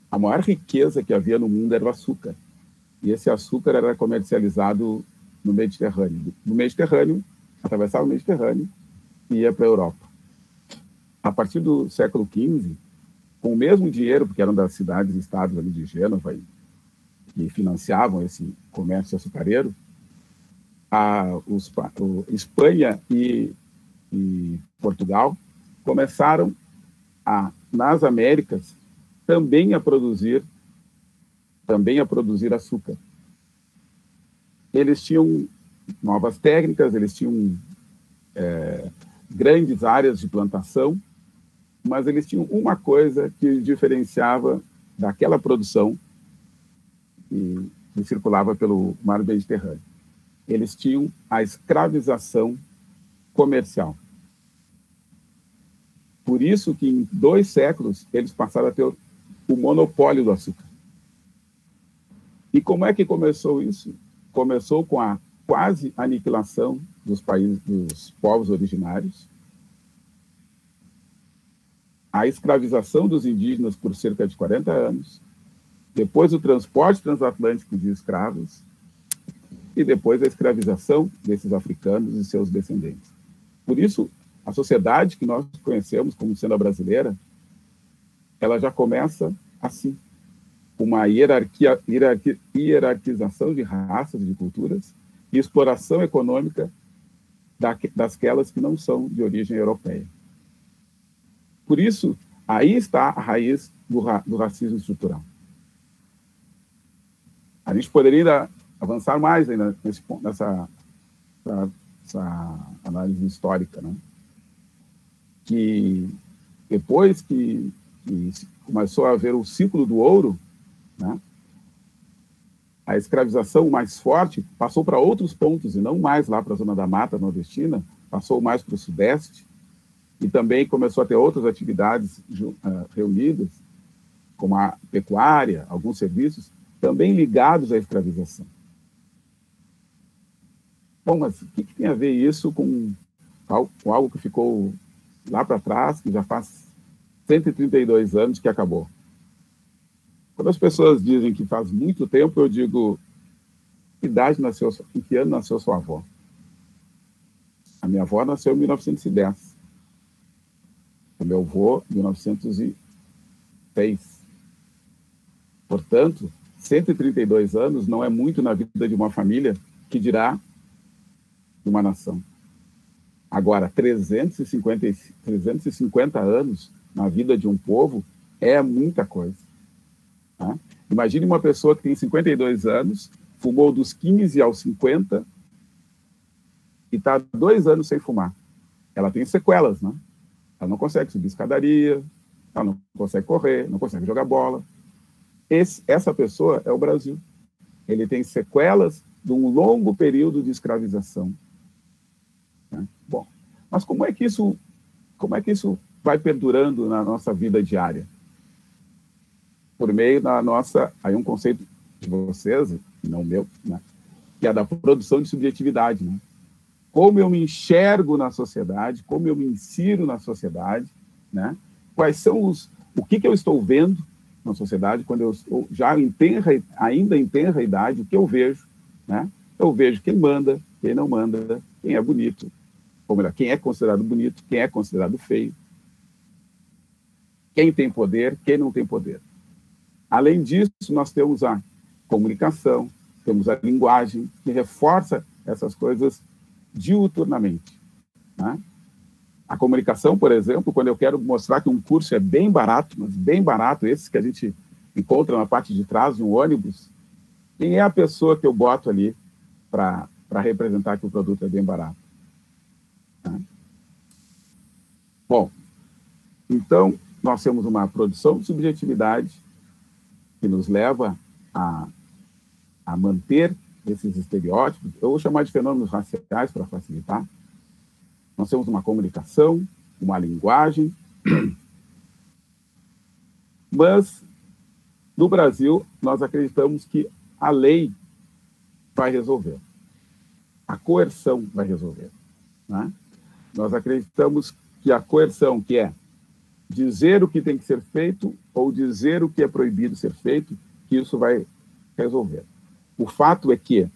a maior riqueza que havia no mundo era o açúcar. E esse açúcar era comercializado no Mediterrâneo. No Mediterrâneo, atravessava o Mediterrâneo e ia para a Europa. A partir do século XV, com o mesmo dinheiro, porque eram das cidades e estados ali de Gênova que financiavam esse comércio açucareiro, Espanha e Portugal começaram nas Américas também a produzir açúcar. eles tinham novas técnicas, eles tinham grandes áreas de plantação, mas eles tinham uma coisa que diferenciava daquela produção que circulava pelo mar Mediterrâneo. Eles tinham a escravização comercial. Por isso que em 2 séculos eles passaram a ter o monopólio do açúcar. E como é que começou isso? Começou com a quase aniquilação dos povos originários, a escravização dos indígenas por cerca de 40 anos, depois o transporte transatlântico de escravos e depois a escravização desses africanos e seus descendentes. Por isso, a sociedade que nós conhecemos como sendo a brasileira, ela já começa assim, com uma hierarquização de raças e de culturas e exploração econômica dasquelas que não são de origem europeia. Por isso, aí está a raiz do racismo estrutural. A gente poderia ainda avançar mais ainda nessa análise histórica, né? Que depois que começou a haver o ciclo do ouro, né, a escravização mais forte passou para outros pontos, e não mais lá para a zona da mata nordestina, passou mais para o sudeste, e também começou a ter outras atividades reunidas, como a pecuária, alguns serviços, também ligados à escravização. Bom, mas o que tem a ver isso com algo que ficou lá para trás, que já faz 132 anos que acabou? Quando as pessoas dizem que faz muito tempo, eu digo, em que ano nasceu sua avó? A minha avó nasceu em 1910. O meu avô, em 1906. Portanto, 132 anos não é muito na vida de uma família, que dirá de uma nação. Agora, 350 anos na vida de um povo é muita coisa. Tá? Imagine uma pessoa que tem 52 anos, fumou dos 15 aos 50 e está 2 anos sem fumar. Ela tem sequelas, né? Ela não consegue subir escadaria, ela não consegue correr, não consegue jogar bola. Essa pessoa é o Brasil. Ele tem sequelas de um longo período de escravização. Né? Bom, mas como é que isso vai perdurando na nossa vida diária? Por meio da nossa... Aí um conceito de vocês, não meu, né? Que é da produção de subjetividade. Né? Como eu me enxergo na sociedade, como eu me insiro na sociedade, né? Quais são o que eu estou vendo na sociedade quando eu já ainda em tenra idade, o que eu vejo, né? Eu vejo quem manda, quem não manda, quem é bonito, ou melhor, quem é considerado bonito, quem é considerado feio, quem tem poder, quem não tem poder. Além disso, nós temos a comunicação, temos a linguagem, que reforça essas coisas diuturnamente. Né? A comunicação, por exemplo, quando eu quero mostrar que um curso é bem barato, mas bem barato, esse que a gente encontra na parte de trás de um ônibus, quem é a pessoa que eu boto ali para representar que o produto é bem barato? Né? Bom, então, nós temos uma produção de subjetividade que nos leva a manter esses estereótipos. Eu vou chamar de fenômenos raciais para facilitar. Nós temos uma comunicação, uma linguagem, mas no Brasil nós acreditamos que a lei vai resolver, a coerção vai resolver. Né? Nós acreditamos que a coerção, que é dizer o que tem que ser feito ou dizer o que é proibido ser feito, que isso vai resolver. O fato é que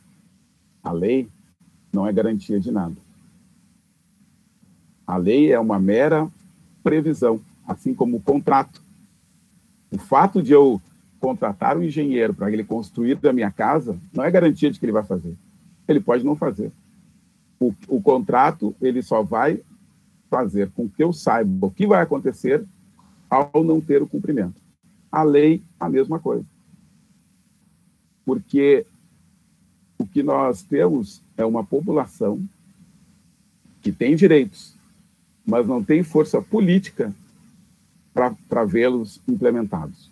a lei não é garantia de nada. A lei é uma mera previsão, assim como o contrato. O fato de eu contratar um engenheiro para ele construir a minha casa não é garantia de que ele vai fazer. Ele pode não fazer. O contrato, ele só vai fazer com que eu saiba o que vai acontecer ao não ter o cumprimento. A lei, a mesma coisa. Porque o que nós temos é uma população que tem direitos, mas não tem força política para vê-los implementados.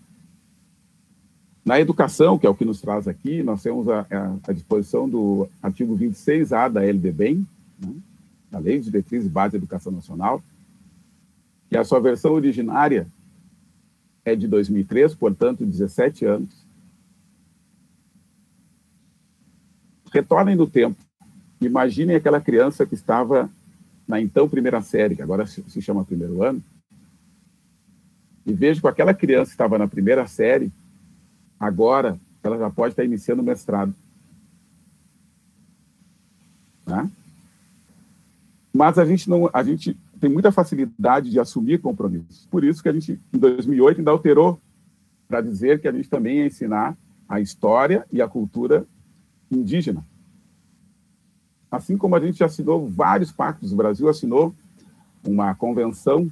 Na educação, que é o que nos traz aqui, nós temos a disposição do artigo 26A da LDBEM, né, da Lei de Diretriz e Base da Educação Nacional, que a sua versão originária é de 2003, portanto, 17 anos. Retornem no tempo. Imaginem aquela criança que estava na então primeira série, que agora se chama primeiro ano, e vejo que aquela criança que estava na primeira série, agora ela já pode estar iniciando o mestrado. Né? Mas a gente tem muita facilidade de assumir compromissos. Por isso que a gente, em 2008, ainda alterou para dizer que a gente também ia ensinar a história e a cultura indígena. Assim como a gente assinou vários pactos, o Brasil assinou uma convenção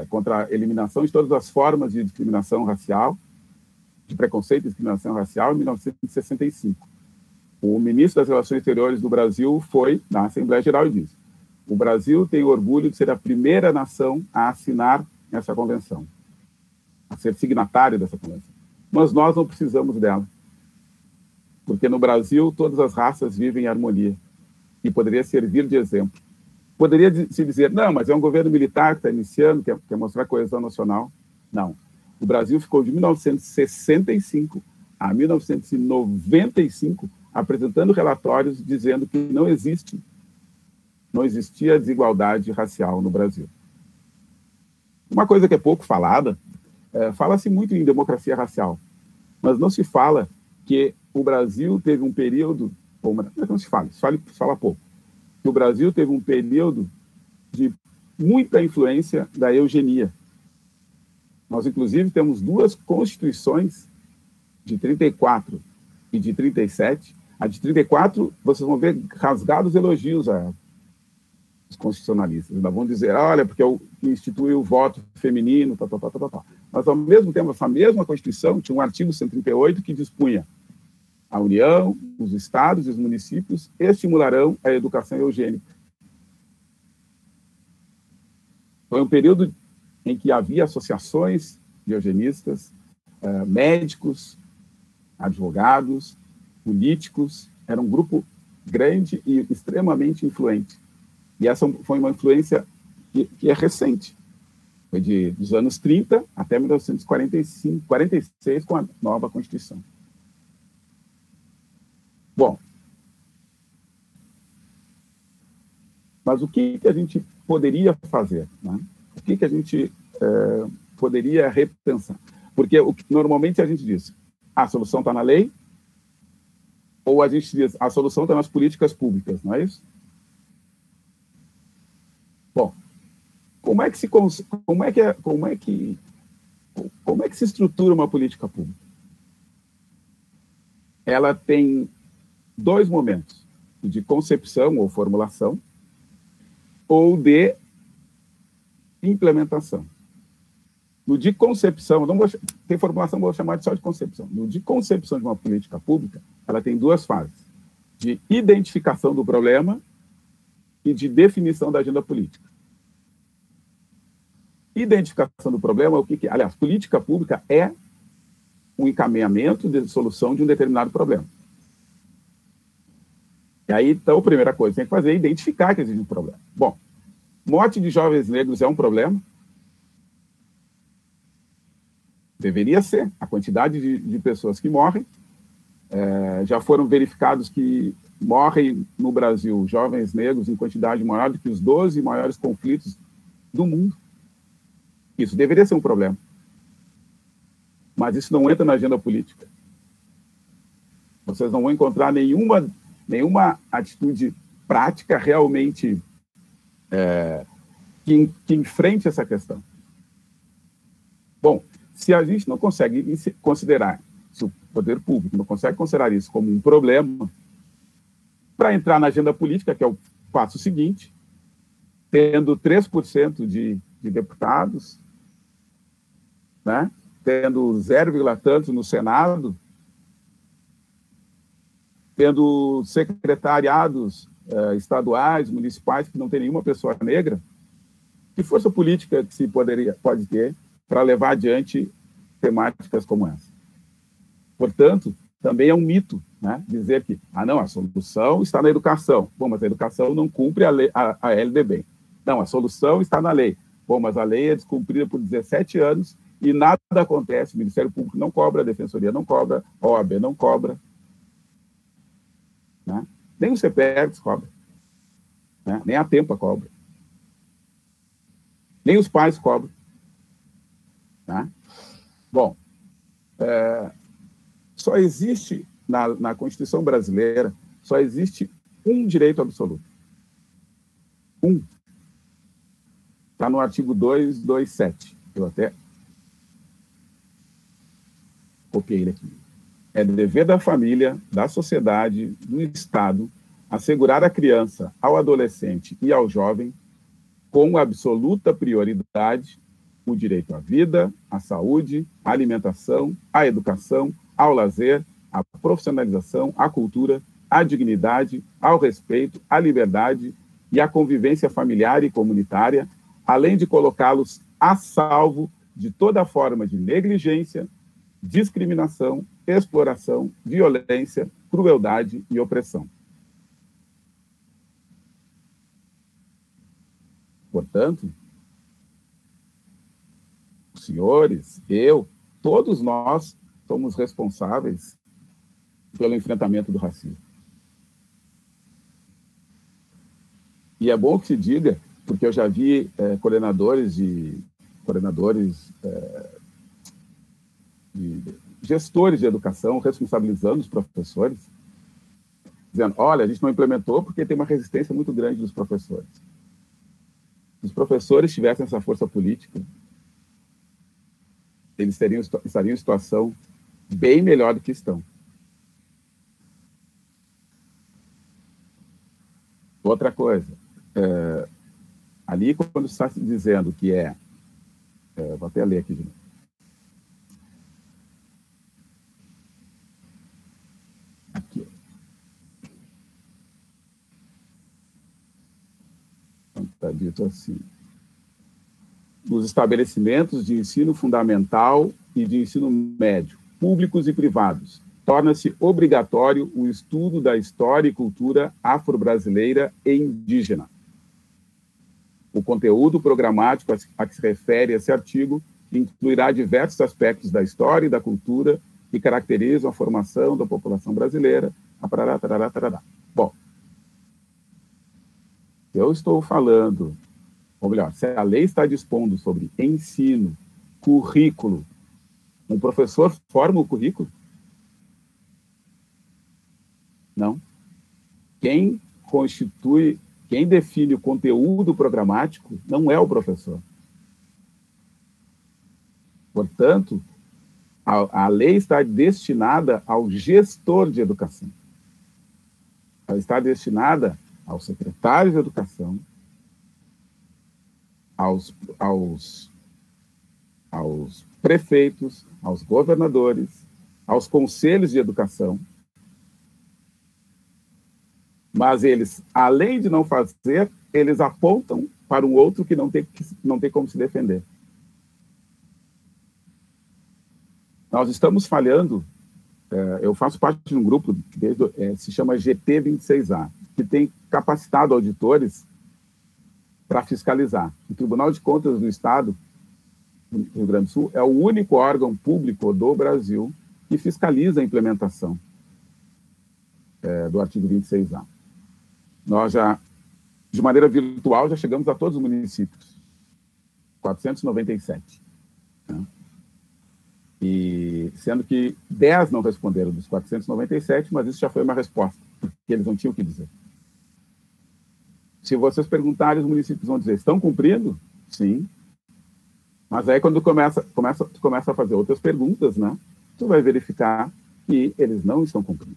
contra a eliminação de todas as formas de discriminação racial, de preconceito e discriminação racial, em 1965. O ministro das Relações Exteriores do Brasil foi na Assembleia Geral e disse: o Brasil tem orgulho de ser a primeira nação a assinar essa convenção, a ser signatário dessa convenção. Mas nós não precisamos dela, porque no Brasil todas as raças vivem em harmonia e poderia servir de exemplo. Poderia se dizer, não, mas é um governo militar que está iniciando, quer mostrar coesão nacional. Não. O Brasil ficou de 1965 a 1995 apresentando relatórios dizendo que não existia desigualdade racial no Brasil. Uma coisa que é pouco falada, fala-se muito em democracia racial, mas não se fala que o Brasil teve um período, não se fala pouco, que o Brasil teve um período de muita influência da eugenia. Nós, inclusive, temos duas constituições, de 34 e de 37. A de 34, vocês vão ver rasgados elogios aos constitucionalistas. Ainda vão dizer, olha, porque instituiu o voto feminino, Mas, ao mesmo tempo, essa mesma Constituição tinha um artigo 138 que dispunha: a União, os estados e os municípios estimularão a educação eugênica. Foi um período em que havia associações de eugenistas, médicos, advogados, políticos. Era um grupo grande e extremamente influente. E essa foi uma influência que é recente. Foi dos anos 30 até 1945, 46, com a nova Constituição. Bom, mas o que a gente poderia fazer? Né? O que a gente poderia repensar? Porque normalmente a gente diz, a solução está na lei, ou a gente diz, a solução está nas políticas públicas, não é isso? Bom, como é que se estrutura uma política pública? Ela tem dois momentos: de concepção ou formulação, ou de implementação. No de concepção, tem formulação, vou chamar só de concepção. No de concepção de uma política pública, ela tem duas fases: de identificação do problema e de definição da agenda política. Identificação do problema, o que é? Aliás, política pública é um encaminhamento de solução de um determinado problema. E aí, então, a primeira coisa que tem que fazer é identificar que existe um problema. Bom, morte de jovens negros é um problema? Deveria ser. A quantidade de pessoas que morrem, já foram verificados que morrem no Brasil jovens negros em quantidade maior do que os 12 maiores conflitos do mundo. Isso deveria ser um problema. Mas isso não entra na agenda política. Vocês não vão encontrar nenhuma atitude prática realmente que enfrente essa questão. Bom, se a gente não consegue considerar, se o poder público não consegue considerar isso como um problema, para entrar na agenda política, que é o passo seguinte, tendo 3% de deputados, né? Tendo 0, tantos no Senado, tendo secretariados estaduais, municipais, que não tem nenhuma pessoa negra, que força política que se pode ter para levar adiante temáticas como essa? Portanto, também é um mito, né, dizer que a solução está na educação. Bom, mas a educação não cumpre a LDB. Não, a solução está na lei. Bom, mas a lei é descumprida por 17 anos e nada acontece. O Ministério Público não cobra, a Defensoria não cobra, a OAB não cobra, né? Nem o CPERS cobra, né? Nem a Tempa cobra, nem os pais cobram, né? Bom, só existe, na Constituição brasileira, só existe um direito absoluto. Um. Está no artigo 227. Eu até copiei ele aqui. É dever da família, da sociedade, do Estado, assegurar à criança, ao adolescente e ao jovem, com absoluta prioridade, o direito à vida, à saúde, à alimentação, à educação, ao lazer, à profissionalização, à cultura, à dignidade, ao respeito, à liberdade e à convivência familiar e comunitária, além de colocá-los a salvo de toda forma de negligência, discriminação, exploração, violência, crueldade e opressão. Portanto, os senhores, eu, todos nós somos responsáveis pelo enfrentamento do racismo. E é bom que se diga, porque eu já vi coordenadores de gestores de educação responsabilizando os professores, dizendo, olha, a gente não implementou porque tem uma resistência muito grande dos professores. Se os professores tivessem essa força política, eles estariam em situação bem melhor do que estão. Outra coisa, ali quando está se dizendo que vou até ler aqui de novo. Aqui. Está dito assim. Nos estabelecimentos de ensino fundamental e de ensino médio, públicos e privados, torna-se obrigatório o estudo da história e cultura afro-brasileira e indígena. O conteúdo programático a que se refere esse artigo incluirá diversos aspectos da história e da cultura que caracterizam a formação da população brasileira. Bom, eu estou falando, ou melhor, se a lei está dispondo sobre ensino, currículo, um professor forma o currículo? Não. Quem define o conteúdo programático não é o professor. Portanto, a lei está destinada ao gestor de educação. Ela está destinada ao secretário de educação, aos prefeitos, aos governadores, aos conselhos de educação. Mas eles, além de não fazer, eles apontam para um outro que não tem como se defender. Nós estamos falhando, eu faço parte de um grupo que se chama GT26A, que tem capacitado auditores para fiscalizar. O Tribunal de Contas do Estado, do Rio Grande do Sul, é o único órgão público do Brasil que fiscaliza a implementação do artigo 26A. Nós já, de maneira virtual, já chegamos a todos os municípios, 497. Né? E sendo que 10 não responderam dos 497, mas isso já foi uma resposta, porque eles não tinham o que dizer. Se vocês perguntarem, os municípios vão dizer, estão cumprindo? Sim. Mas aí, quando tu começa a fazer outras perguntas, né, tu vai verificar que eles não estão cumprindo.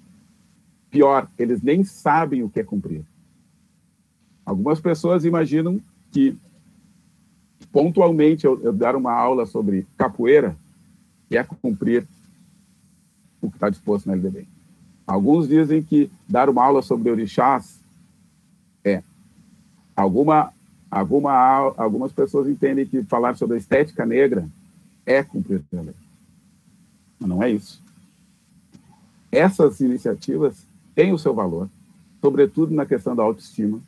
Pior, eles nem sabem o que é cumprir. Algumas pessoas imaginam que, pontualmente, eu dar uma aula sobre capoeira é cumprir o que está disposto na LDB. Alguns dizem que dar uma aula sobre orixás algumas pessoas entendem que falar sobre a estética negra é cumprir a lei. Mas não é isso. Essas iniciativas têm o seu valor, sobretudo na questão da autoestima,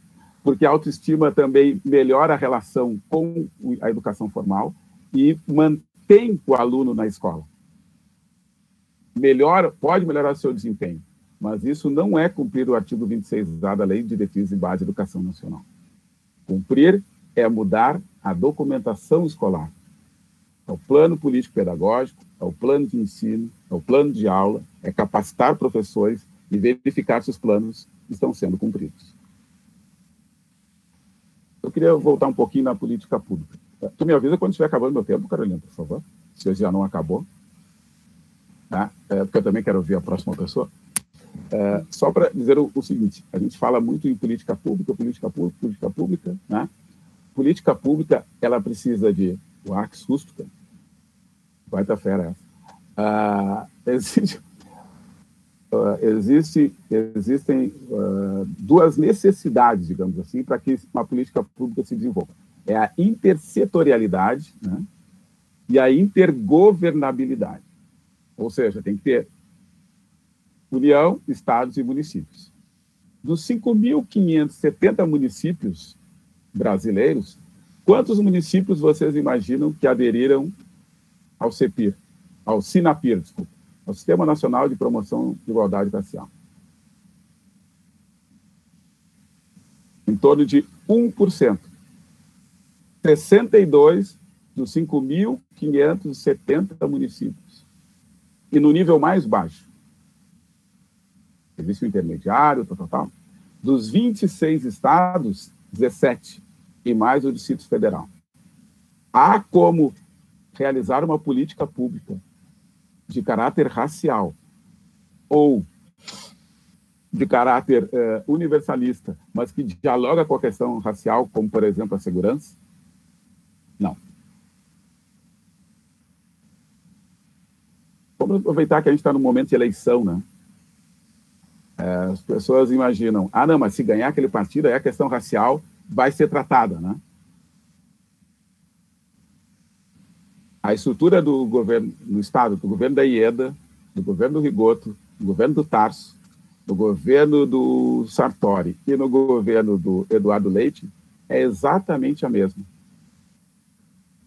porque a autoestima também melhora a relação com a educação formal e mantém o aluno na escola. Pode melhorar o seu desempenho, mas isso não é cumprir o artigo 26A da Lei de Diretrizes e Bases da Educação Nacional. Cumprir é mudar a documentação escolar. É o plano político-pedagógico, é o plano de ensino, é o plano de aula, é capacitar professores e verificar se os planos estão sendo cumpridos. Eu queria voltar um pouquinho na política pública. Tu me avisa quando estiver acabando meu tempo, Carolina, por favor, se já não acabou. Tá? Porque eu também quero ouvir a próxima pessoa. Só para dizer o seguinte, a gente fala muito em política pública, né? Política pública, ela precisa de o Ax Rústica, vai estar fera essa. Existem duas necessidades, digamos assim, para que uma política pública se desenvolva. É a intersetorialidade, né? E a intergovernabilidade. Ou seja, tem que ter União, estados e municípios. Dos 5.570 municípios brasileiros, quantos municípios vocês imaginam que aderiram ao CEPIR, ao SINAPIR, desculpa, ao Sistema Nacional de Promoção de Igualdade Racial? Em torno de 1%. 62 dos 5.570 municípios. E no nível mais baixo, existe o intermediário, tal. Dos 26 estados, 17, e mais o Distrito Federal. Há como realizar uma política pública de caráter racial ou de caráter universalista, mas que dialoga com a questão racial, como, por exemplo, a segurança? Não. Vamos aproveitar que a gente está no momento de eleição, né? As pessoas imaginam, não, mas se ganhar aquele partido, aí a questão racial vai ser tratada, né? A estrutura do governo, no estado, do governo da Ieda, do governo do Rigoto, do governo do Tarso, do governo do Sartori e no governo do Eduardo Leite, é exatamente a mesma.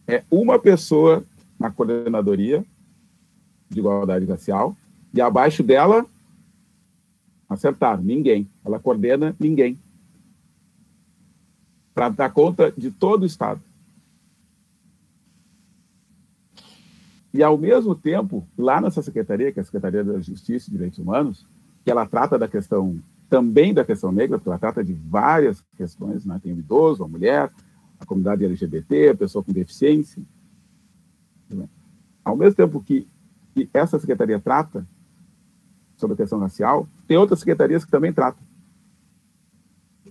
É uma pessoa na coordenadoria de igualdade racial e abaixo dela, acertaram, ninguém. Ela coordena ninguém. Para dar conta de todo o Estado. E, ao mesmo tempo, lá nessa secretaria, que é a Secretaria da Justiça e Direitos Humanos, que ela trata da questão, também da questão negra, porque ela trata de várias questões, né? Tem o idoso, a mulher, a comunidade LGBT, a pessoa com deficiência. Ao mesmo tempo que essa secretaria trata sobre a questão racial, tem outras secretarias que também tratam.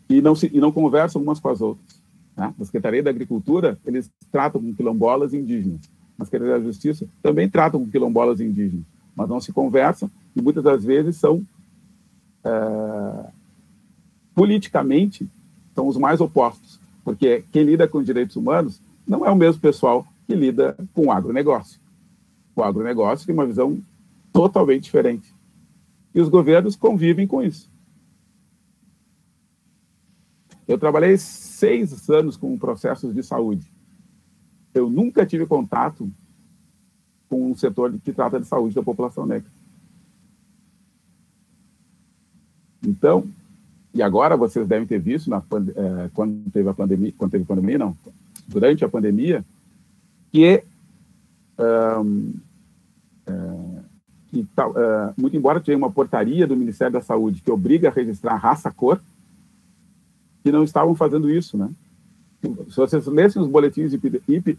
E não conversam umas com as outras. Né? Na Secretaria da Agricultura, eles tratam com quilombolas e indígenas. Na Secretaria da Justiça, também tratam com quilombolas e indígenas. Mas não se conversam e muitas das vezes são, politicamente, são os mais opostos. Porque quem lida com direitos humanos não é o mesmo pessoal que lida com o agronegócio. O agronegócio tem uma visão totalmente diferente. E os governos convivem com isso. Eu trabalhei 6 anos com processos de saúde. Eu nunca tive contato com um setor que trata de saúde da população negra. Então, e agora vocês devem ter visto, quando teve pandemia, não, durante a pandemia, que muito embora tenha uma portaria do Ministério da Saúde que obriga a registrar raça-cor, que não estavam fazendo isso, né? Se vocês lessem os boletins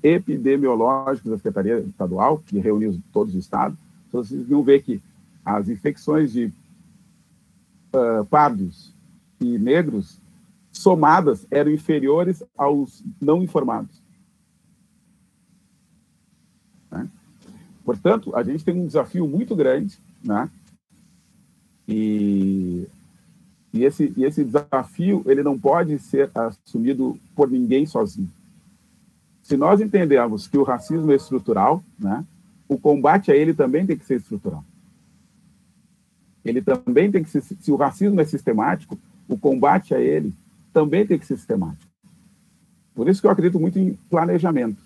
epidemiológicos da Secretaria Estadual, que reuniu todos os estados, vocês vão ver que as infecções de pardos e negros somadas eram inferiores aos não informados. Né? Portanto, a gente tem um desafio muito grande, né, E esse desafio, ele não pode ser assumido por ninguém sozinho. Se nós entendermos que o racismo é estrutural, né, o combate a ele também tem que ser estrutural. Ele também tem que ser, se o racismo é sistemático, o combate a ele também tem que ser sistemático. Por isso que eu acredito muito em planejamento.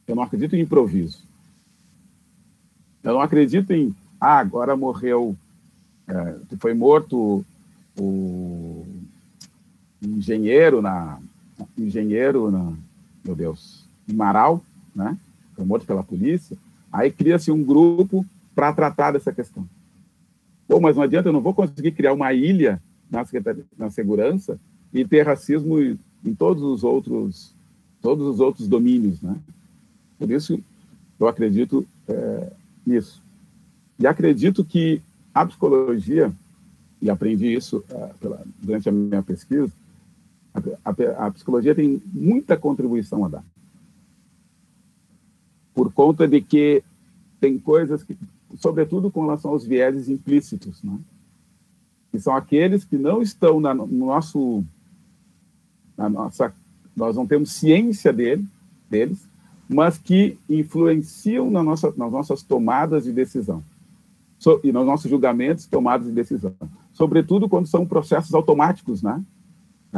Eu não acredito em improviso. Eu não acredito em, agora morreu, foi morto o engenheiro meu Deus, em Marau, né? Foi morto pela polícia. Aí cria-se um grupo para tratar dessa questão. Pô, mas não adianta, eu não vou conseguir criar uma ilha na segurança e ter racismo em todos os outros domínios, né? Por isso, eu acredito nisso. E acredito que a psicologia, e aprendi isso durante a minha pesquisa, a psicologia tem muita contribuição a dar. Por conta de que tem coisas que, sobretudo com relação aos vieses implícitos, né? Que são aqueles que não estão nós não temos ciência deles, mas que influenciam nas nossas tomadas de decisão. E nos nossos julgamentos, tomadas de decisão. Sobretudo quando são processos automáticos, né?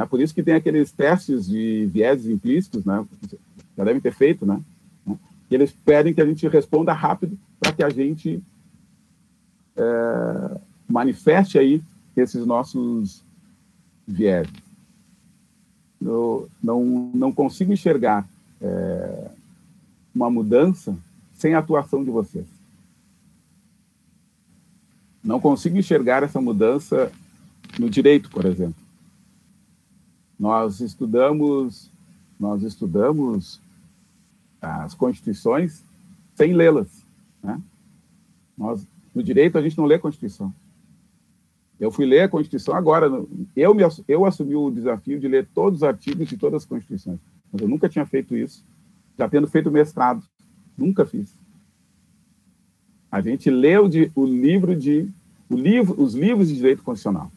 Por isso que tem aqueles testes de vieses implícitos, né? Já devem ter feito, né? Que eles pedem que a gente responda rápido para que a gente manifeste aí esses nossos vieses. Eu não consigo enxergar uma mudança sem a atuação de vocês. Não consigo enxergar essa mudança no direito, por exemplo. Nós estudamos as constituições sem lê-las, né? No direito, a gente não lê a Constituição. Eu fui ler a Constituição agora. Eu assumi o desafio de ler todos os artigos de todas as Constituições. Mas eu nunca tinha feito isso. Já tendo feito mestrado. Nunca fiz. A gente lê os livros de direito constitucional.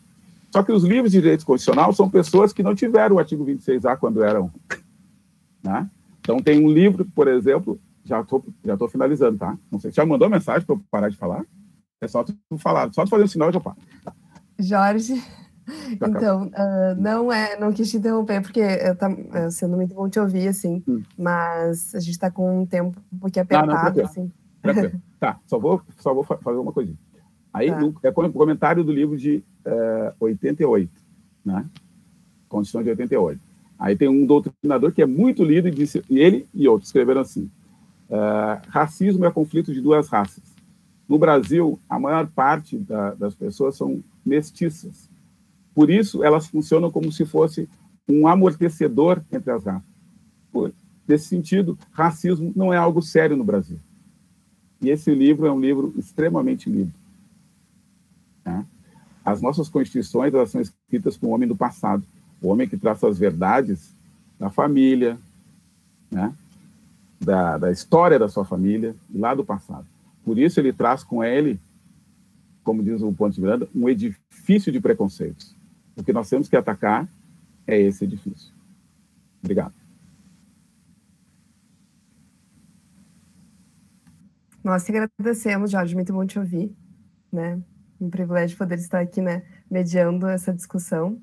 Só que os livros de direito constitucional são pessoas que não tiveram o artigo 26A quando eram, né? Então, tem um livro, por exemplo, já estou finalizando, tá? Não sei, já mandou mensagem para eu parar de falar? É só tu falar, só tu fazer o sinal e eu paro. Tá. Jorge, então, não quis te interromper, porque está sendo muito bom te ouvir, assim, mas a gente está com um tempo um pouquinho apertado, assim. Tranquilo. Tá, só vou fazer uma coisinha. Aí, é o comentário do livro de 88, né? Constituição de 88. Aí tem um doutrinador que é muito lido e disse, ele e outros escreveram assim, racismo é conflito de duas raças. No Brasil, a maior parte das pessoas são mestiças. Por isso, elas funcionam como se fosse um amortecedor entre as raças. Nesse sentido, racismo não é algo sério no Brasil. E esse livro é um livro extremamente lido. Né? As nossas constituições, elas são escritas por um homem do passado. O homem que traça as verdades da família, né? da história da sua família, lá do passado. Por isso ele traz com ele, como diz o Ponte de Miranda, um edifício de preconceitos. O que nós temos que atacar é esse edifício. Obrigado. Nós te agradecemos, Jorge, muito bom te ouvir, né? Um privilégio poder estar aqui, né, mediando essa discussão.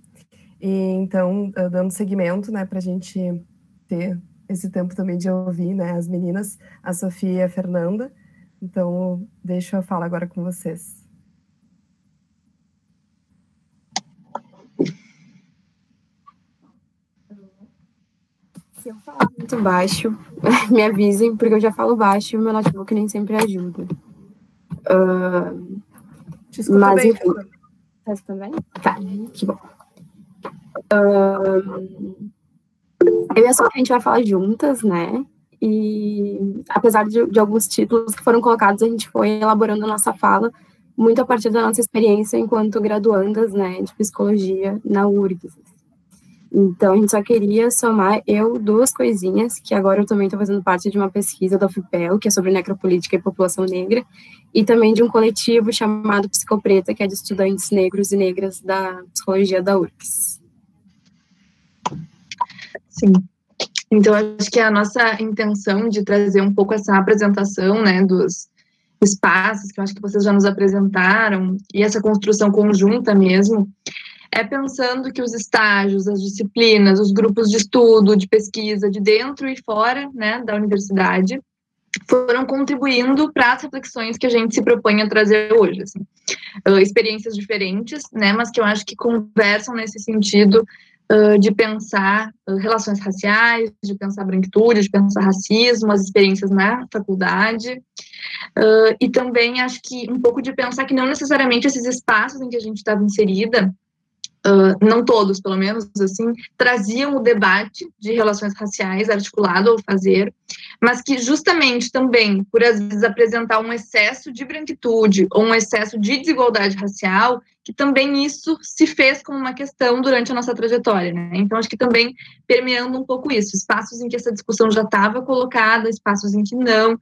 E, então, dando seguimento, né, para a gente ter esse tempo também de ouvir, né, as meninas, a Sofia e a Fernanda. Então, deixo a fala agora com vocês. Se eu falar muito baixo, me avisem, porque eu já falo baixo e o meu notebook nem sempre ajuda. Te escuto mas, bem, enfim. Tá escutando bem? Tá, que bom. Eu e a Sofia, a gente vai falar juntas, né? E apesar de alguns títulos que foram colocados, a gente foi elaborando a nossa fala muito a partir da nossa experiência enquanto graduandas, né, de psicologia na URGS. Então, a gente só queria somar duas coisinhas, que agora eu também estou fazendo parte de uma pesquisa da UFPEL, que é sobre necropolítica e população negra, e também de um coletivo chamado Psicopreta, que é de estudantes negros e negras da psicologia da URGS. Sim. Então, acho que a nossa intenção de trazer um pouco essa apresentação, né, dos espaços, que eu acho que vocês já nos apresentaram, e essa construção conjunta mesmo, é pensando que os estágios, as disciplinas, os grupos de estudo, de pesquisa, de dentro e fora, né, da universidade, foram contribuindo para as reflexões que a gente se propõe a trazer hoje, assim. Experiências diferentes, né, mas que eu acho que conversam nesse sentido de pensar relações raciais, de pensar branquitude, de pensar racismo, as experiências na faculdade, e também acho que um pouco de pensar que não necessariamente esses espaços em que a gente estava inserida, não todos, pelo menos, assim, traziam o debate de relações raciais articulado ao fazer, mas que justamente também, por às vezes apresentar um excesso de branquitude ou um excesso de desigualdade racial, que também isso se fez como uma questão durante a nossa trajetória, né? Então, acho que também permeando um pouco isso, espaços em que essa discussão já estava colocada, espaços em que não,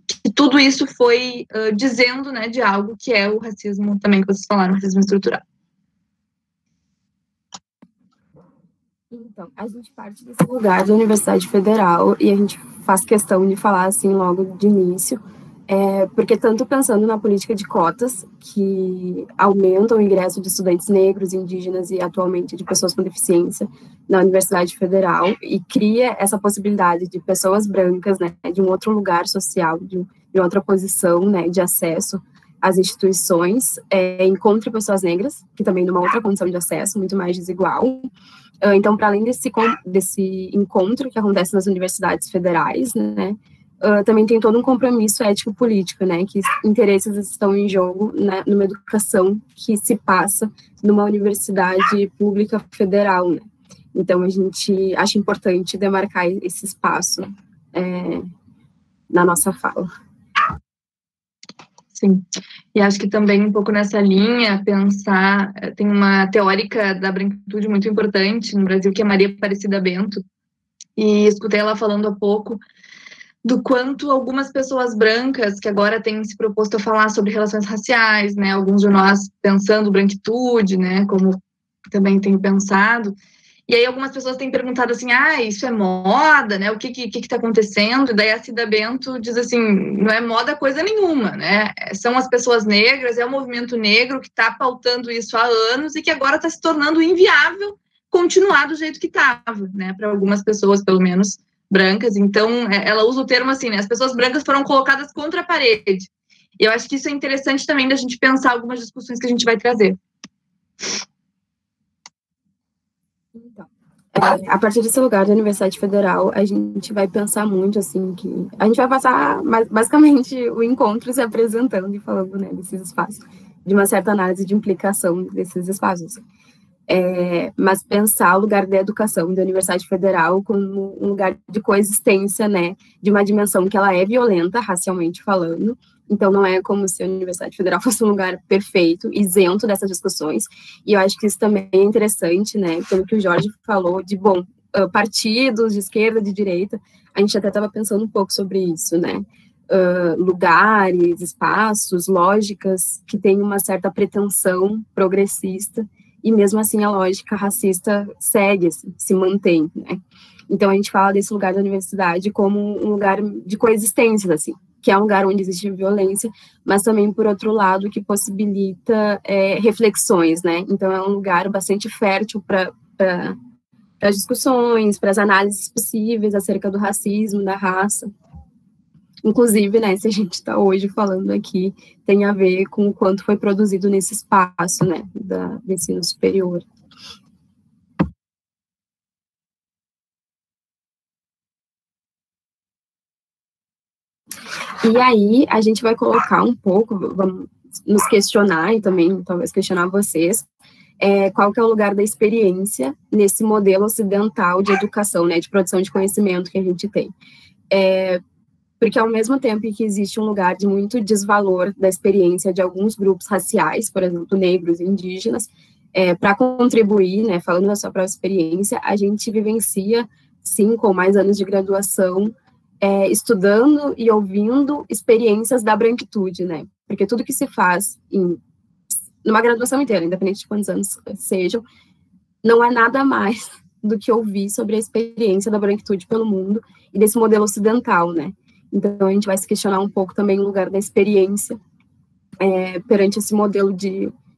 que tudo isso foi dizendo, né, de algo que é o racismo também que vocês falaram, racismo estrutural. Então, a gente parte desse lugar da Universidade Federal e a gente faz questão de falar assim logo de início, porque tanto pensando na política de cotas, que aumentam o ingresso de estudantes negros, indígenas e atualmente de pessoas com deficiência na Universidade Federal e cria essa possibilidade de pessoas brancas, né, de um outro lugar social, de outra posição, né, de acesso às instituições, encontre pessoas negras, que também numa outra condição de acesso, muito mais desigual. Então, para além desse encontro que acontece nas universidades federais, né, também tem todo um compromisso ético-político, né, que interesses estão em jogo, né, numa educação que se passa numa universidade pública federal, né. Então, a gente acha importante demarcar esse espaço na nossa fala. Sim, e acho que também um pouco nessa linha, pensar, tem uma teórica da branquitude muito importante no Brasil, que é Maria Aparecida Bento, e escutei ela falando há pouco do quanto algumas pessoas brancas, que agora têm se proposto a falar sobre relações raciais, né, alguns de nós pensando branquitude, né, como também tenho pensado, e aí algumas pessoas têm perguntado assim, isso é moda, né, o que tá acontecendo? E daí a Cida Bento diz assim, não é moda coisa nenhuma, né, são as pessoas negras, é o movimento negro que está pautando isso há anos e que agora está se tornando inviável continuar do jeito que estava, né, para algumas pessoas, pelo menos, brancas. Então, ela usa o termo assim, né, as pessoas brancas foram colocadas contra a parede. E eu acho que isso é interessante também da gente pensar algumas discussões que a gente vai trazer. Então, a partir desse lugar da Universidade Federal, a gente vai pensar muito, assim, que a gente vai passar, basicamente, o encontro se apresentando e falando, né, desses espaços, de uma certa análise de implicação desses espaços. Mas pensar o lugar da educação da Universidade Federal como um lugar de coexistência, né, de uma dimensão que ela é violenta, racialmente falando. Então, não é como se a Universidade Federal fosse um lugar perfeito, isento dessas discussões. E eu acho que isso também é interessante, né, pelo que o Jorge falou, de, partidos de esquerda, de direita, a gente até estava pensando um pouco sobre isso, né, lugares, espaços, lógicas que têm uma certa pretensão progressista, e mesmo assim a lógica racista segue, assim, se mantém, né. Então, a gente fala desse lugar da universidade como um lugar de coexistência, assim, que é um lugar onde existe violência, mas também, por outro lado, que possibilita reflexões, né? Então, é um lugar bastante fértil para as discussões, para as análises possíveis acerca do racismo, da raça. Inclusive, né, se a gente está hoje falando aqui, tem a ver com o quanto foi produzido nesse espaço, né, do ensino superior. E aí, a gente vai colocar um pouco, vamos nos questionar e também, talvez, questionar vocês, qual que é o lugar da experiência nesse modelo ocidental de educação, né, de produção de conhecimento que a gente tem. Porque, ao mesmo tempo que existe um lugar de muito desvalor da experiência de alguns grupos raciais, por exemplo, negros e indígenas, Para contribuir, né, falando da sua própria experiência, a gente vivencia 5 ou mais anos de graduação estudando e ouvindo experiências da branquitude, né? Porque tudo que se faz numa graduação inteira, independente de quantos anos sejam, não é nada mais do que ouvir sobre a experiência da branquitude pelo mundo e desse modelo ocidental, né? Então, a gente vai se questionar um pouco também o lugar da experiência perante esse modelo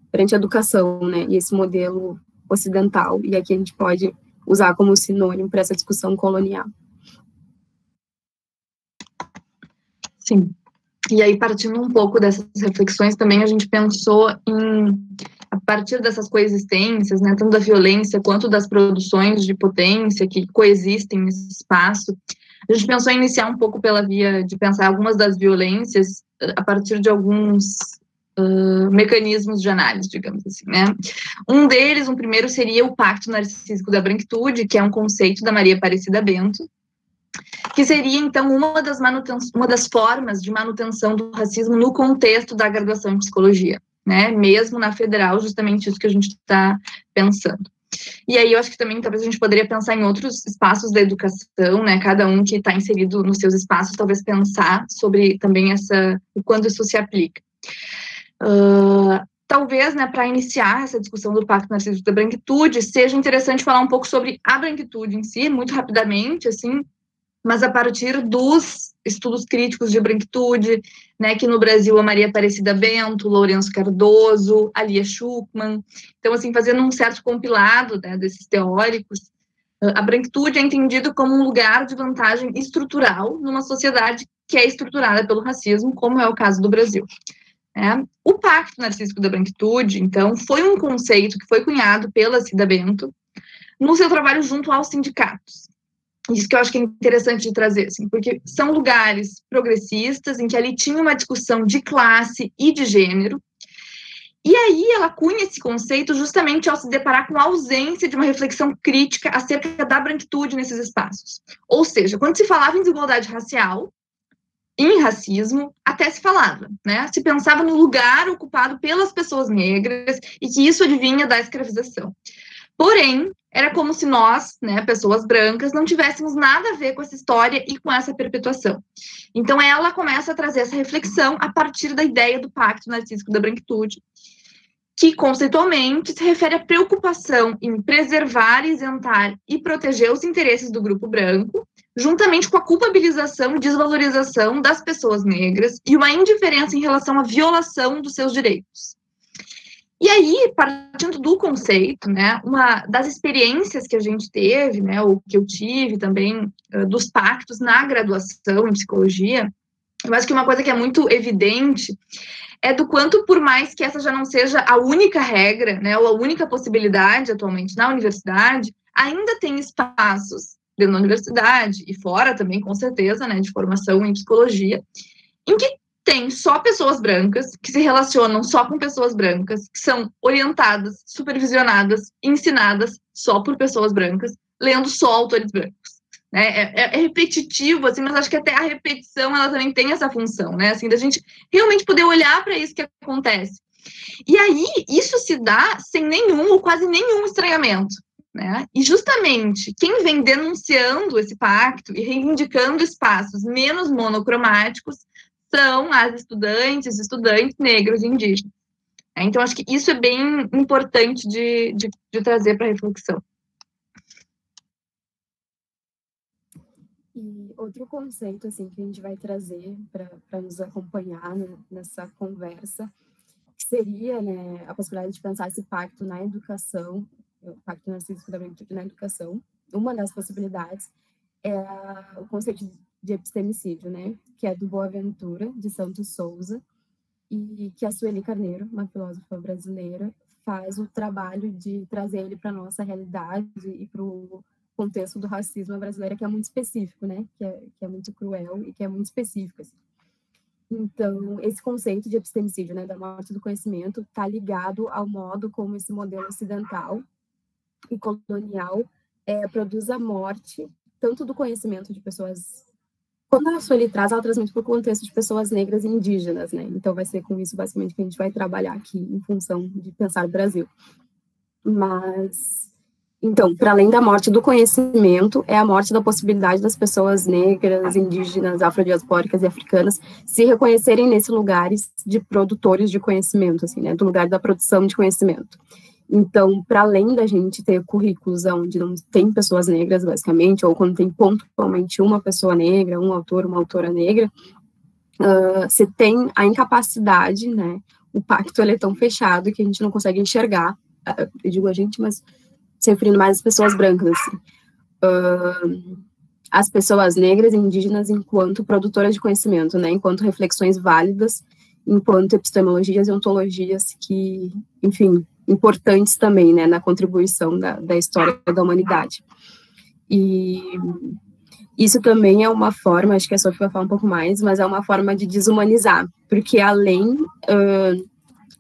perante a educação, né? E esse modelo ocidental. E aqui a gente pode usar como sinônimo para essa discussão colonial. Sim. E aí, partindo um pouco dessas reflexões, também a gente pensou a partir dessas coexistências, né, tanto da violência quanto das produções de potência que coexistem nesse espaço, a gente pensou em iniciar um pouco pela via de pensar algumas das violências a partir de alguns mecanismos de análise, digamos assim, né? Um primeiro seria o Pacto Narcísico da Branquitude, que é um conceito da Maria Aparecida Bento, que seria, então, uma das formas de manutenção do racismo no contexto da graduação em psicologia, né? Mesmo na federal, justamente isso que a gente está pensando. E aí eu acho que também talvez a gente poderia pensar em outros espaços da educação, né? Cada um que está inserido nos seus espaços, talvez pensar sobre também o quando isso se aplica. Talvez, né, para iniciar essa discussão do Pacto Narcísico da Branquitude, seja interessante falar um pouco sobre a branquitude em si, muito rapidamente, assim, mas a partir dos estudos críticos de branquitude, né, que no Brasil a Maria Aparecida Bento, Lourenço Cardoso, a Lia Schuckmann. Então, assim, fazendo um certo compilado, né, desses teóricos, a branquitude é entendido como um lugar de vantagem estrutural numa sociedade que é estruturada pelo racismo, como é o caso do Brasil. O Pacto Narcísico da Branquitude, então, foi um conceito que foi cunhado pela Cida Bento no seu trabalho junto aos sindicatos. Isso que eu acho que é interessante de trazer, assim, porque são lugares progressistas em que ali tinha uma discussão de classe e de gênero, e aí ela cunha esse conceito justamente ao se deparar com a ausência de uma reflexão crítica acerca da branquitude nesses espaços. Ou seja, quando se falava em desigualdade racial, em racismo, até se falava, né? Se pensava no lugar ocupado pelas pessoas negras e que isso advinha da escravização. Porém, era como se nós, né, pessoas brancas, não tivéssemos nada a ver com essa história e com essa perpetuação. Então, ela começa a trazer essa reflexão a partir da ideia do Pacto Narcísico da Branquitude, que, conceitualmente, se refere à preocupação em preservar, isentar e proteger os interesses do grupo branco, juntamente com a culpabilização e desvalorização das pessoas negras e uma indiferença em relação à violação dos seus direitos. E aí, partindo do conceito, né, uma das experiências que a gente teve, né, ou que eu tive também, dos pactos na graduação em psicologia, eu acho que uma coisa que é muito evidente é do quanto, por mais que essa já não seja a única regra, né, ou a única possibilidade atualmente na universidade, ainda tem espaços dentro da universidade e fora também, com certeza, né, de formação em psicologia, em que tem só pessoas brancas, que se relacionam só com pessoas brancas, que são orientadas, supervisionadas, ensinadas só por pessoas brancas, lendo só autores brancos. Né? É repetitivo, assim, mas acho que até a repetição ela também tem essa função, né? Assim, da gente realmente poder olhar para isso que acontece. E aí, isso se dá sem nenhum ou quase nenhum estranhamento. Né? E justamente quem vem denunciando esse pacto e reivindicando espaços menos monocromáticos são as estudantes negros e indígenas. Então, acho que isso é bem importante de trazer para a reflexão. E outro conceito assim, que a gente vai trazer para nos acompanhar nessa conversa, que seria, né, a possibilidade de pensar esse pacto na educação, o Pacto Narcísico da Branquitude na educação. Uma das possibilidades é o conceito de epistemicídio, né, que é do Boaventura, de Santos Souza, e que a Sueli Carneiro, uma filósofa brasileira, faz o trabalho de trazer ele para a nossa realidade e para o contexto do racismo brasileiro, que é muito específico, né, que é muito cruel e que é muito específico. Assim. Então, esse conceito de epistemicídio, né, da morte do conhecimento, está ligado ao modo como esse modelo ocidental e colonial produz a morte, tanto do conhecimento de pessoas. Quando a Sueli traz, ela traz muito para o contexto de pessoas negras e indígenas, né? Então vai ser com isso, basicamente, que a gente vai trabalhar aqui em função de pensar o Brasil. Mas, então, para além da morte do conhecimento, é a morte da possibilidade das pessoas negras, indígenas, afrodiaspóricas e africanas se reconhecerem nesses lugares de produtores de conhecimento, assim, né, do lugar da produção de conhecimento. Então, para além da gente ter currículos onde não tem pessoas negras, basicamente, ou quando tem pontualmente uma pessoa negra, um autor, uma autora negra, você tem a incapacidade, né, o pacto ele é tão fechado que a gente não consegue enxergar, eu digo a gente, mas se referindo mais às pessoas brancas, assim, as pessoas negras e indígenas enquanto produtoras de conhecimento, né, enquanto reflexões válidas, enquanto epistemologias e ontologias que, enfim, importantes também, né, na contribuição da história da humanidade. E isso também é uma forma, acho que a Sofia vai falar um pouco mais, mas é uma forma de desumanizar, porque além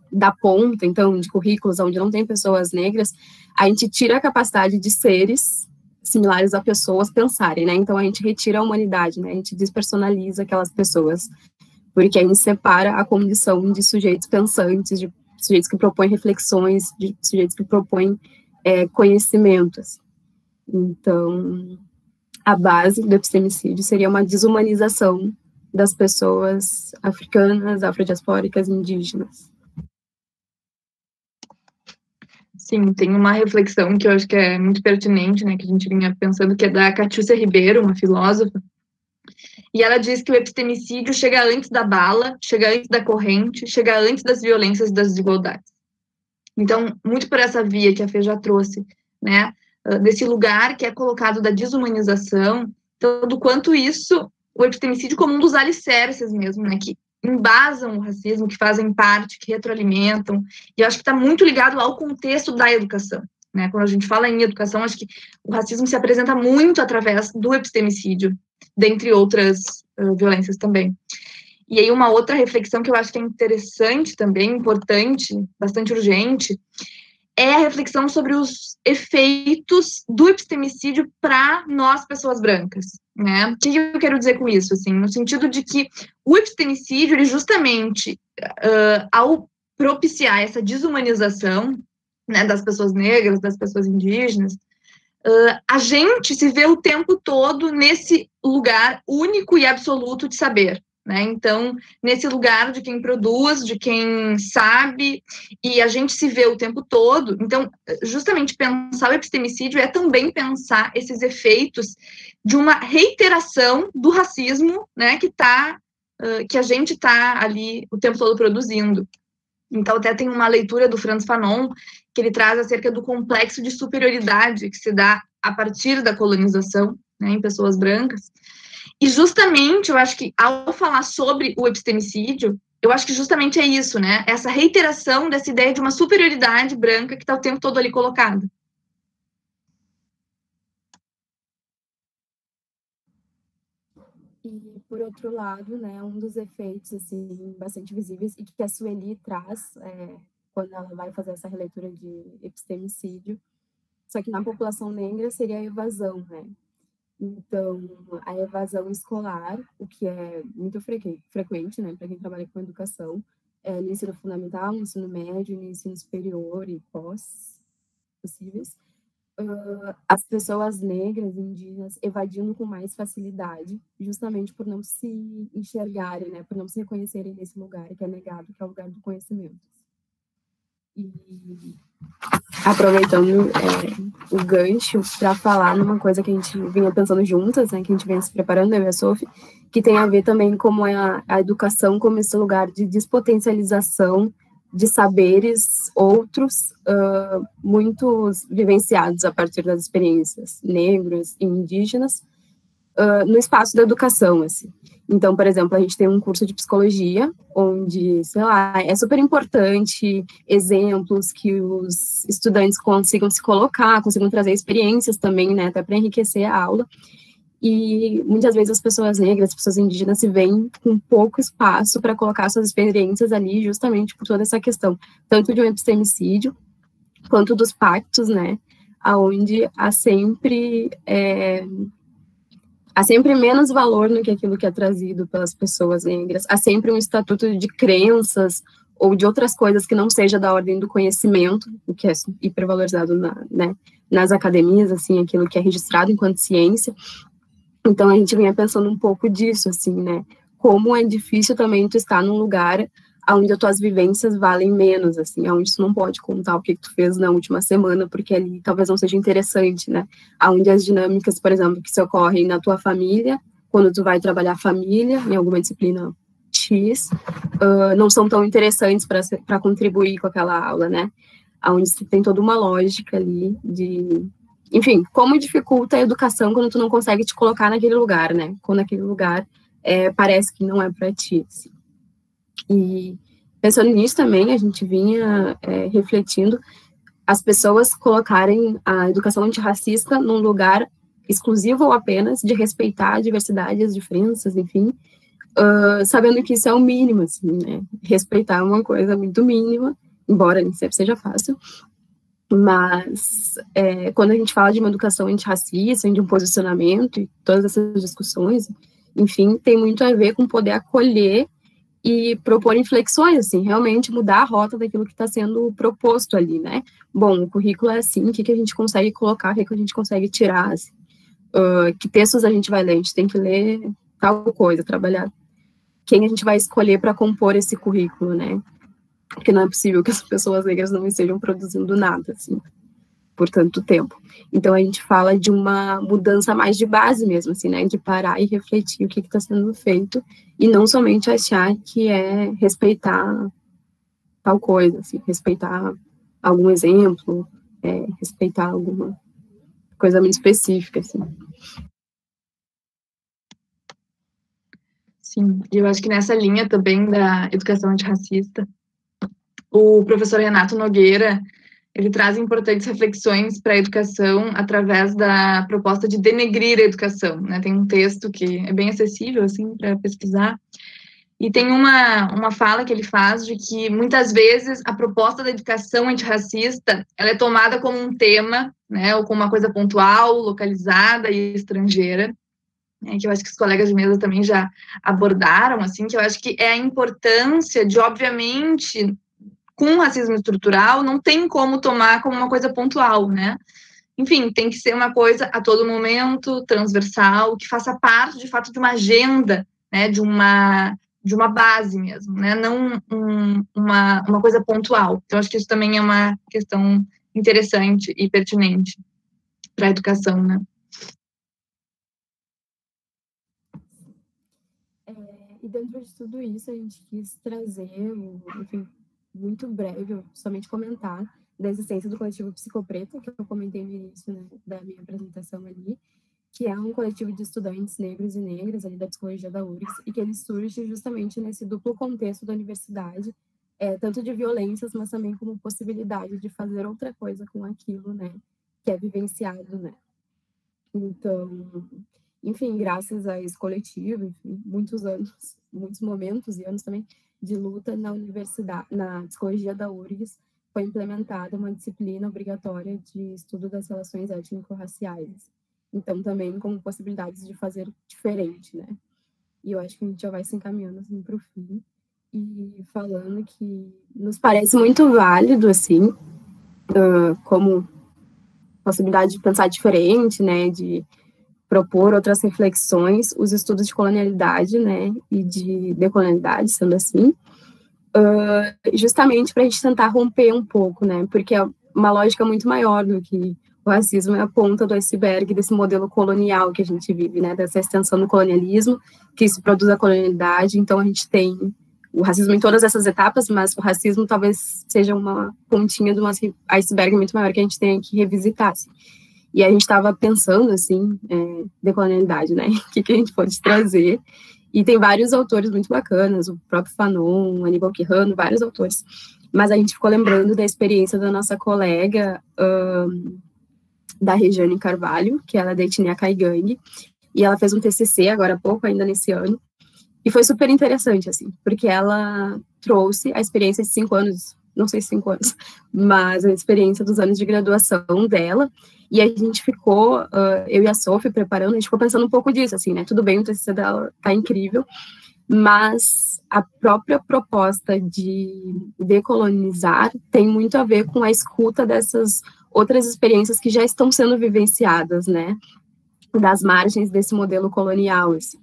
da ponta, então, de currículos onde não tem pessoas negras, a gente tira a capacidade de seres similares a pessoas pensarem, né, então a gente retira a humanidade, né, a gente despersonaliza aquelas pessoas, porque a gente separa a condição de sujeitos pensantes, de sujeitos que propõem reflexões, de sujeitos que propõem conhecimentos. Então, a base do epistemicídio seria uma desumanização das pessoas africanas, afrodiaspóricas, indígenas. Sim, tem uma reflexão que eu acho que é muito pertinente, né, que a gente vinha pensando, que é da Catiúcia Ribeiro, uma filósofa, e ela diz que o epistemicídio chega antes da bala, chega antes da corrente, chega antes das violências e das desigualdades. Então, muito por essa via que a Fê já trouxe, né, desse lugar que é colocado da desumanização, então, do quanto isso, o epistemicídio como um dos alicerces mesmo, né, que embasam o racismo, que fazem parte, que retroalimentam, e eu acho que está muito ligado ao contexto da educação, né, quando a gente fala em educação, acho que o racismo se apresenta muito através do epistemicídio, dentre outras violências também. E aí uma outra reflexão que eu acho que é interessante também, importante, bastante urgente, é a reflexão sobre os efeitos do epistemicídio para nós, pessoas brancas, né? O que eu quero dizer com isso? Assim, no sentido de que o epistemicídio, ele justamente, ao propiciar essa desumanização, né, das pessoas negras, das pessoas indígenas, a gente se vê o tempo todo nesse lugar único e absoluto de saber, né? Então, nesse lugar de quem produz, de quem sabe, e a gente se vê o tempo todo. Então, justamente pensar o epistemicídio é também pensar esses efeitos de uma reiteração do racismo, né, que a gente está ali o tempo todo produzindo. Então, até tem uma leitura do Frantz Fanon, que ele traz acerca do complexo de superioridade que se dá a partir da colonização, né, em pessoas brancas. E justamente, eu acho que, ao falar sobre o epistemicídio, eu acho que justamente é isso, né, essa reiteração dessa ideia de uma superioridade branca que está o tempo todo ali colocada. E, por outro lado, né, um dos efeitos, assim, bastante visíveis, e que a Sueli traz quando ela vai fazer essa releitura de epistemicídio, só que na população negra seria a evasão, né? Então, a evasão escolar, o que é muito frequente, né, para quem trabalha com educação, no ensino fundamental, no ensino médio, no ensino superior e pós possíveis, as pessoas negras e indígenas evadindo com mais facilidade, justamente por não se enxergarem, né, por não se reconhecerem nesse lugar que é negado, que é o lugar do conhecimento. E aproveitando o gancho para falar numa coisa que a gente vinha pensando juntas, né, que a gente vem se preparando, eu e a Sophie, que tem a ver também como a educação como esse lugar de despotencialização de saberes outros, muitos vivenciados a partir das experiências negras e indígenas, no espaço da educação, assim. Então, por exemplo, a gente tem um curso de psicologia, onde, sei lá, é super importante exemplos que os estudantes consigam se colocar, consigam trazer experiências também, né, até para enriquecer a aula. E muitas vezes as pessoas negras, as pessoas indígenas se veem com pouco espaço para colocar suas experiências ali, justamente por toda essa questão, tanto de um epistemicídio, quanto dos pactos, né, aonde há sempre menos valor no que aquilo que é trazido pelas pessoas negras, há sempre um estatuto de crenças ou de outras coisas que não seja da ordem do conhecimento, o que é hipervalorizado nas academias, assim, aquilo que é registrado enquanto ciência. Então, a gente vinha pensando um pouco disso, assim, né? Como é difícil também tu estar num lugar onde as tuas vivências valem menos, assim, onde tu não pode contar o que tu fez na última semana, porque ali talvez não seja interessante, né? Onde as dinâmicas, por exemplo, que se ocorrem na tua família, quando tu vai trabalhar a família, em alguma disciplina X, não são tão interessantes para contribuir com aquela aula, né? Onde tem toda uma lógica ali de... Enfim, como dificulta a educação quando tu não consegue te colocar naquele lugar, né? Quando aquele lugar parece que não é para ti, assim. E pensando nisso também, a gente vinha refletindo as pessoas colocarem a educação antirracista num lugar exclusivo ou apenas de respeitar a diversidade, as diferenças, enfim, sabendo que isso é o mínimo, assim, né? Respeitar é uma coisa muito mínima, embora nem sempre seja fácil, mas quando a gente fala de uma educação antirracista, de um posicionamento e todas essas discussões, enfim, tem muito a ver com poder acolher e propor inflexões, assim, realmente mudar a rota daquilo que está sendo proposto ali, né? Bom, o currículo é assim, o que a gente consegue colocar, o que a gente consegue tirar, assim, que textos a gente vai ler, a gente tem que ler tal coisa, trabalhar quem a gente vai escolher para compor esse currículo, né? Porque não é possível que as pessoas negras não estejam produzindo nada, assim, por tanto tempo. Então, a gente fala de uma mudança mais de base mesmo, assim, né, de parar e refletir o que está sendo feito, e não somente achar que é respeitar tal coisa, assim, respeitar algum exemplo, respeitar alguma coisa muito específica, assim. Sim, e eu acho que nessa linha também da educação antirracista, o professor Renato Nogueira, ele traz importantes reflexões para a educação através da proposta de denegrir a educação, né? Tem um texto que é bem acessível, assim, para pesquisar, e tem uma fala que ele faz de que, muitas vezes, a proposta da educação antirracista, ela é tomada como um tema, né, ou como uma coisa pontual, localizada e estrangeira, né, que eu acho que os colegas de mesa também já abordaram, assim, que eu acho que é a importância de, obviamente, com racismo estrutural, não tem como tomar como uma coisa pontual, né? Enfim, tem que ser uma coisa a todo momento, transversal, que faça parte, de fato, de uma agenda, né? De uma base mesmo, né? Não uma coisa pontual. Então, acho que isso também é uma questão interessante e pertinente para a educação, né? E dentro de tudo isso, a gente quis trazer, enfim, muito breve, somente comentar da existência do coletivo Psicopreta, que eu comentei no início, né, da minha apresentação ali, que é um coletivo de estudantes negros e negras ali da psicologia da URGS, e que ele surge justamente nesse duplo contexto da universidade, tanto de violências, mas também como possibilidade de fazer outra coisa com aquilo, né, que é vivenciado, né. Então, enfim, graças a esse coletivo, enfim, muitos momentos e anos também de luta na universidade, na psicologia da URGS, foi implementada uma disciplina obrigatória de estudo das relações étnico-raciais. Então, também como possibilidades de fazer diferente, né? E eu acho que a gente já vai se encaminhando assim para o fim e falando que nos parece muito válido, assim, como possibilidade de pensar diferente, né? De propor outras reflexões, os estudos de colonialidade, né, e de decolonialidade, sendo assim, justamente para a gente tentar romper um pouco, né, porque é uma lógica muito maior do que o racismo é a ponta do iceberg desse modelo colonial que a gente vive, né, dessa extensão do colonialismo, que se produz a colonialidade. Então a gente tem o racismo em todas essas etapas, mas o racismo talvez seja uma pontinha de um iceberg muito maior que a gente tem que revisitar, assim. E a gente estava pensando, assim, decolonialidade, né? O que a gente pode trazer. E tem vários autores muito bacanas, o próprio Fanon, Aníbal Quirrano, vários autores. Mas a gente ficou lembrando da experiência da nossa colega, da Regiane Carvalho, que ela é da etnia Caigangue, e ela fez um TCC agora há pouco, ainda nesse ano, e foi super interessante, assim, porque ela trouxe a experiência de 5 anos, não sei se 5 anos, mas a experiência dos anos de graduação dela, e a gente ficou, eu e a Sophie preparando, a gente ficou pensando um pouco disso, assim, né, tudo bem, o TCC dela tá incrível, mas a própria proposta de decolonizar tem muito a ver com a escuta dessas outras experiências que já estão sendo vivenciadas, né, das margens desse modelo colonial, assim.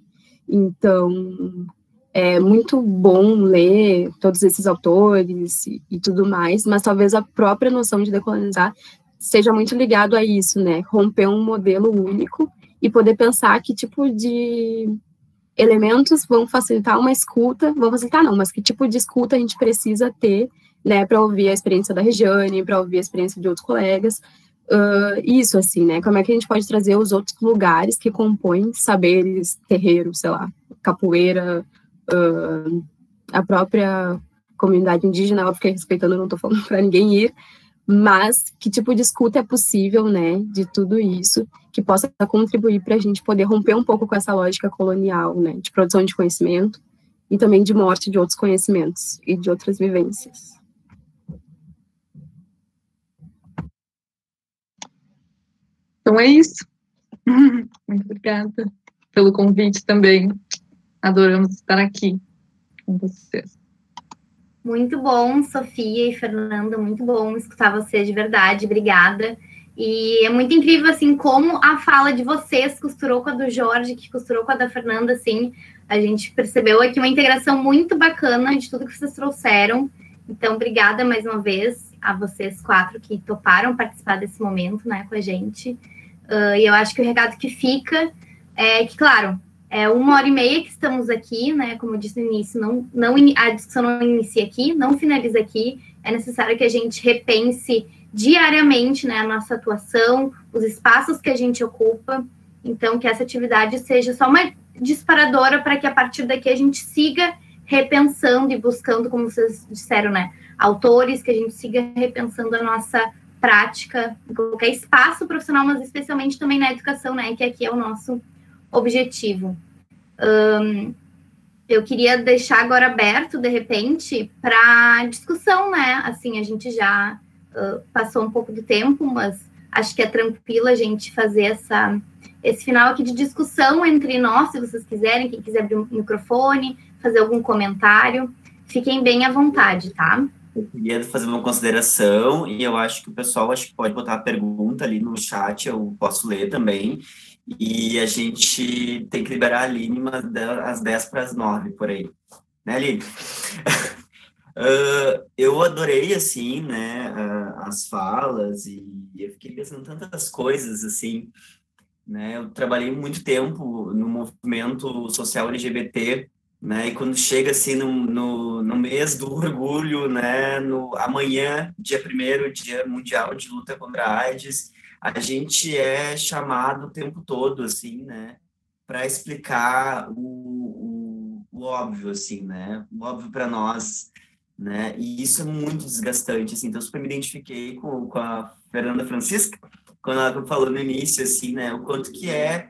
Então, é muito bom ler todos esses autores e tudo mais, mas talvez a própria noção de decolonizar seja muito ligado a isso, né, romper um modelo único e poder pensar que tipo de elementos vão facilitar uma escuta, vão facilitar não, mas que tipo de escuta a gente precisa ter, né, para ouvir a experiência da Regiane, para ouvir a experiência de outros colegas, isso, assim, né, como é que a gente pode trazer os outros lugares que compõem saberes, terreiro, sei lá, capoeira, a própria comunidade indígena, óbvio que respeitando, não estou falando para ninguém ir, mas que tipo de escuta é possível, né, de tudo isso, que possa contribuir para a gente poder romper um pouco com essa lógica colonial, né, de produção de conhecimento e também de morte de outros conhecimentos e de outras vivências. Então é isso. Muito obrigada pelo convite também. Adoramos estar aqui com vocês. Muito bom, Sofia e Fernanda, muito bom escutar vocês de verdade, obrigada. E é muito incrível, assim, como a fala de vocês costurou com a do Jorge, que costurou com a da Fernanda, assim, a gente percebeu aqui uma integração muito bacana de tudo que vocês trouxeram. Então, obrigada mais uma vez a vocês 4 que toparam participar desse momento, né, com a gente. E eu acho que o recado que fica é que, claro, é 1h30 que estamos aqui, né? Como eu disse no início, a discussão não inicia aqui, não finaliza aqui. É necessário que a gente repense diariamente, né, a nossa atuação, os espaços que a gente ocupa. Então, que essa atividade seja só uma disparadora para que a partir daqui a gente siga repensando e buscando, como vocês disseram, né, autores, que a gente siga repensando a nossa prática em qualquer espaço profissional, mas especialmente também na educação, né, que aqui é o nosso objetivo. Eu queria deixar agora aberto, de repente, para discussão, né? Assim, a gente já passou um pouco do tempo, mas acho que é tranquilo a gente fazer esse final aqui de discussão entre nós, se vocês quiserem, quem quiser abrir o microfone, fazer algum comentário, fiquem bem à vontade, tá? Eu queria fazer uma consideração, e eu acho que o pessoal pode botar a pergunta ali no chat, eu posso ler também. E a gente tem que liberar a Aline às 10:50, por aí. Né, Aline? Eu adorei, assim, né, as falas, e eu fiquei pensando tantas coisas, assim, né? Eu trabalhei muito tempo no movimento social LGBT, né? E quando chega, assim, no mês do orgulho, né, no amanhã, dia 1º, Dia Mundial de Luta contra a AIDS, a gente é chamado o tempo todo, assim, né, para explicar o óbvio, assim, né, o óbvio para nós, né, e isso é muito desgastante, assim. Então, eu super me identifiquei com a Fernanda Francisca, quando ela falou no início, assim, né, o quanto que é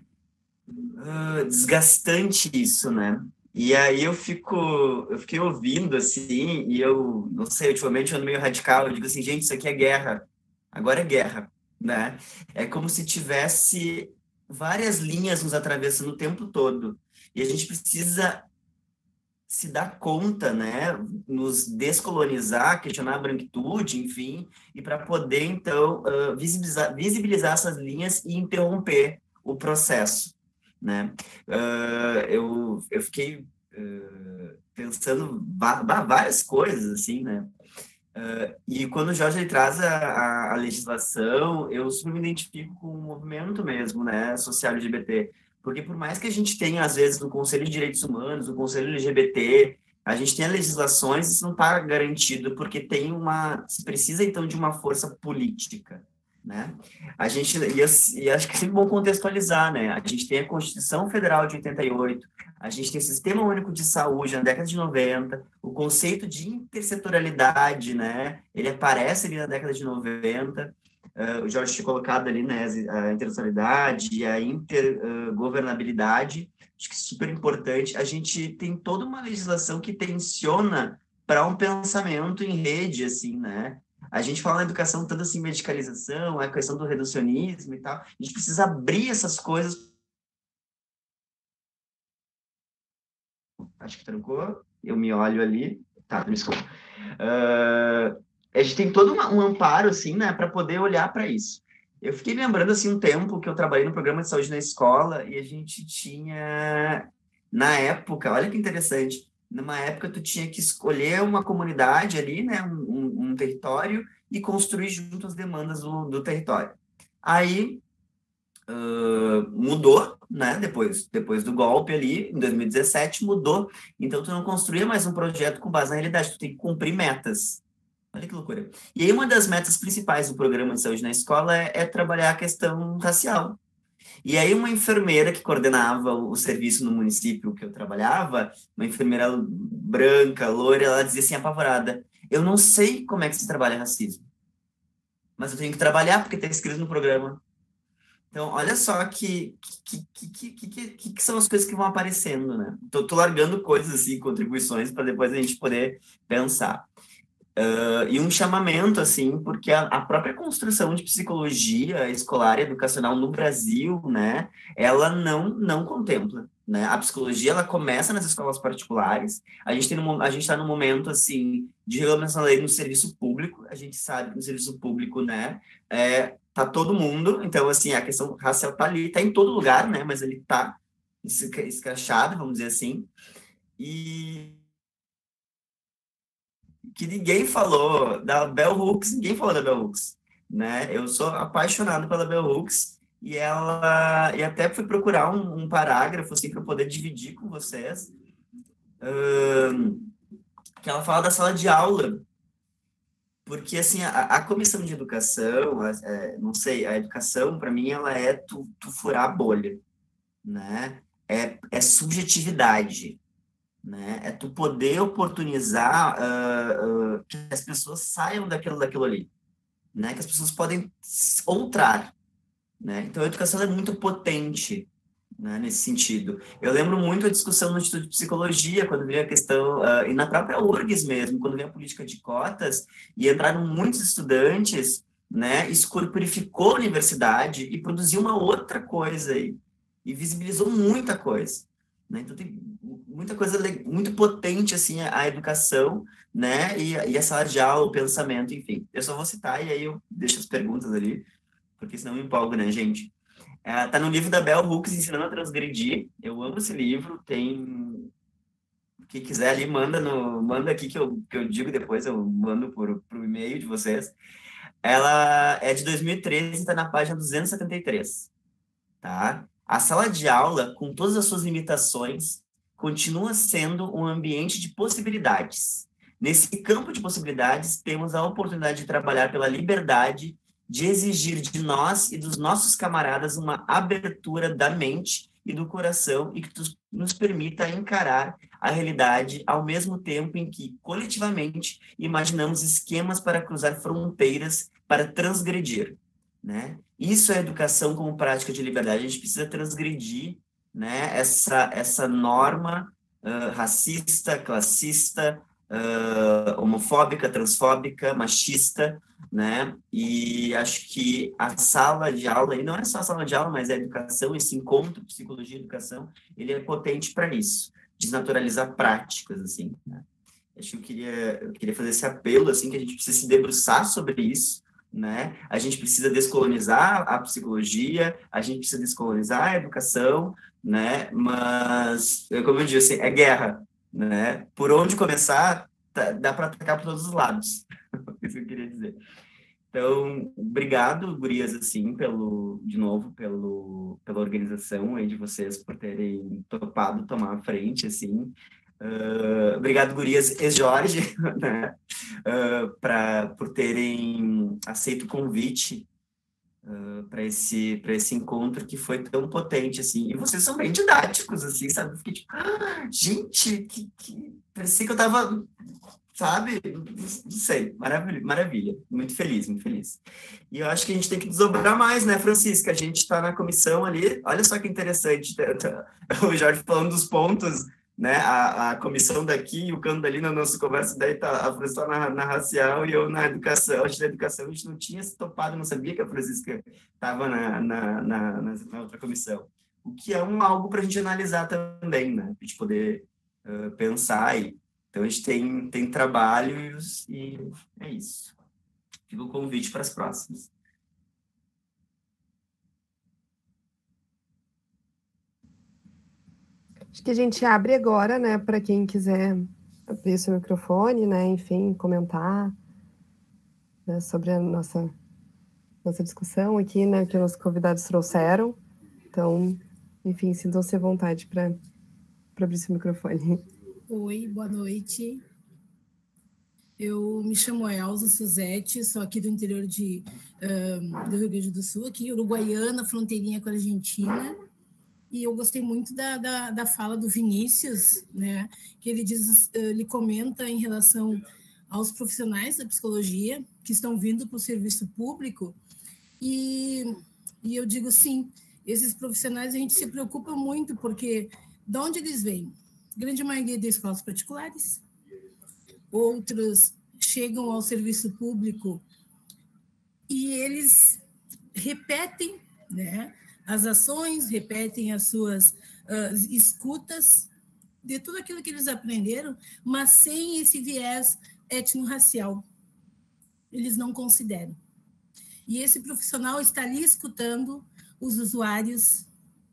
desgastante isso, né. E aí eu fiquei ouvindo, assim, e eu, não sei, ultimamente eu ando meio radical, eu digo assim, gente, isso aqui é guerra, agora é guerra, né? É como se tivesse várias linhas nos atravessando o tempo todo. E a gente precisa se dar conta, né? Nos descolonizar, questionar a branquitude, enfim, e para poder, então, visibilizar essas linhas e interromper o processo, né? Eu fiquei pensando várias coisas, assim, né? E quando o Jorge ele traz a legislação, eu super me identifico com o movimento mesmo, né, social LGBT, porque por mais que a gente tenha, às vezes, no Conselho de Direitos Humanos, no Conselho LGBT, a gente tem legislações, isso não está garantido, porque se precisa, então, de uma força política, né? A gente, e acho que é sempre bom contextualizar, né? A gente tem a Constituição Federal de 88, a gente tem o Sistema Único de Saúde na década de 90, o conceito de intersetorialidade, né? Ele aparece ali na década de 90, o Jorge tinha colocado ali, né, a intersetorialidade e a intergovernabilidade, acho que é super importante. A gente tem toda uma legislação que tensiona para um pensamento em rede, assim, né? A gente fala na educação tanto assim, medicalização, a questão do reducionismo e tal. A gente precisa abrir essas coisas. Acho que trancou. eu me olho ali, tá, desculpa. A gente tem todo um amparo, assim, né, para poder olhar para isso. Eu fiquei lembrando, assim, um tempo que eu trabalhei no programa de saúde na escola e a gente tinha, na época, olha que interessante, numa época tu tinha que escolher uma comunidade ali, né, um território e construir junto as demandas do território. Aí mudou, né, depois do golpe ali, em 2017, mudou, então tu não construía mais um projeto com base na realidade, tu tem que cumprir metas. Olha que loucura. E aí uma das metas principais do programa de saúde na escola é trabalhar a questão racial. E aí uma enfermeira que coordenava o serviço no município que eu trabalhava, uma enfermeira branca, loira, ela dizia assim, apavorada, eu não sei como é que se trabalha racismo, mas eu tenho que trabalhar porque está escrito no programa. Então, olha só que são as coisas que vão aparecendo, né? Tô largando coisas assim, contribuições, para depois a gente poder pensar. E um chamamento, assim, porque a própria construção de psicologia escolar e educacional no Brasil, né, ela não contempla, né? A psicologia, ela começa nas escolas particulares, a gente está num momento, assim, de regulamentação da lei no serviço público, a gente sabe que no serviço público, né, tá todo mundo, então, assim, a questão racial tá ali, tá em todo lugar, né, mas ele tá escrachado, vamos dizer assim, e que ninguém falou da Bell Hooks, ninguém falou da Bell Hooks, né? Eu sou apaixonado pela Bell Hooks e até fui procurar um parágrafo assim para poder dividir com vocês, que ela fala da sala de aula, porque assim a comissão de educação, não sei, a educação para mim ela é tu furar a bolha, né? É subjetividade. Né? É tu poder oportunizar que as pessoas saiam daquilo ali, né? Que as pessoas podem outrar, né? Então a educação é muito potente, né? Nesse sentido. Eu lembro muito a discussão no Instituto de Psicologia, quando veio a questão, e na própria URGS mesmo, quando veio a política de cotas, e entraram muitos estudantes, né? Isso corporificou a universidade e produziu uma outra coisa aí, e visibilizou muita coisa. Né? Então tem muita coisa muito potente assim a educação, né, e a sala de aula, o pensamento, enfim. Eu só vou citar e aí eu deixo as perguntas ali, porque senão eu me empolgo, né, gente? Tá no livro da Bell Hooks, Ensinando a Transgredir. Eu amo esse livro. Tem quem quiser ali manda aqui que eu digo depois, eu mando pro e-mail de vocês. Ela é de 2013, está na página 273, tá? A sala de aula, com todas as suas limitações, continua sendo um ambiente de possibilidades. Nesse campo de possibilidades, temos a oportunidade de trabalhar pela liberdade de exigir de nós e dos nossos camaradas uma abertura da mente e do coração e que nos permita encarar a realidade ao mesmo tempo em que, coletivamente, imaginamos esquemas para cruzar fronteiras, para transgredir, né? Isso é educação como prática de liberdade. A gente precisa transgredir, né, essa norma racista, classista, homofóbica, transfóbica, machista, né? E acho que a sala de aula, e não é só a sala de aula, mas a educação, esse encontro psicologia e educação, ele é potente para isso, desnaturalizar práticas, assim, né? Acho que eu queria fazer esse apelo, assim, que a gente precisa se debruçar sobre isso, né? A gente precisa descolonizar a psicologia, a gente precisa descolonizar a educação, né? Mas, como eu disse, é guerra, né? Por onde começar, dá para atacar por todos os lados. Isso que eu queria dizer. Então, obrigado, gurias, assim, de novo, pela organização aí de vocês, por terem topado tomar a frente, assim. Obrigado, gurias e Jorge, né, por terem aceito o convite para esse encontro que foi tão potente, assim, e vocês são bem didáticos, assim, sabe? Eu fiquei tipo, gente, parecia que eu tava, sabe? Não sei, maravilha, muito feliz. E eu acho que a gente tem que desdobrar mais, né, Francisca? A gente está na comissão ali, olha só que interessante, o Jorge falando dos pontos, né, a comissão daqui e o cano dali na nossa conversa, daí tá a Francisca na racial e eu na educação. Acho que na educação a gente não tinha se topado, não sabia que a Francisca estava na outra comissão. O que é algo para a gente analisar também, né, para a gente poder pensar Então, a gente tem trabalhos e é isso. Fica o convite para as próximas. Acho que a gente abre agora, né, para quem quiser abrir seu microfone, né, enfim, comentar, né, sobre a nossa discussão aqui, né, que os convidados trouxeram. Então, enfim, sintam-se à vontade para abrir seu microfone. Oi, boa noite. Eu me chamo Elza Suzete, sou aqui do interior do Rio Grande do Sul, aqui uruguaiana, fronteirinha com a Argentina, e eu gostei muito da fala do Vinícius, né, que ele comenta em relação aos profissionais da psicologia que estão vindo para o serviço público, e eu digo sim, esses profissionais a gente se preocupa muito, porque de onde eles vêm? A grande maioria de escolas particulares, outros chegam ao serviço público e eles repetem, né, as ações, repetem as suas escutas de tudo aquilo que eles aprenderam, mas sem esse viés étnico-racial. Eles não consideram. E esse profissional está ali escutando os usuários,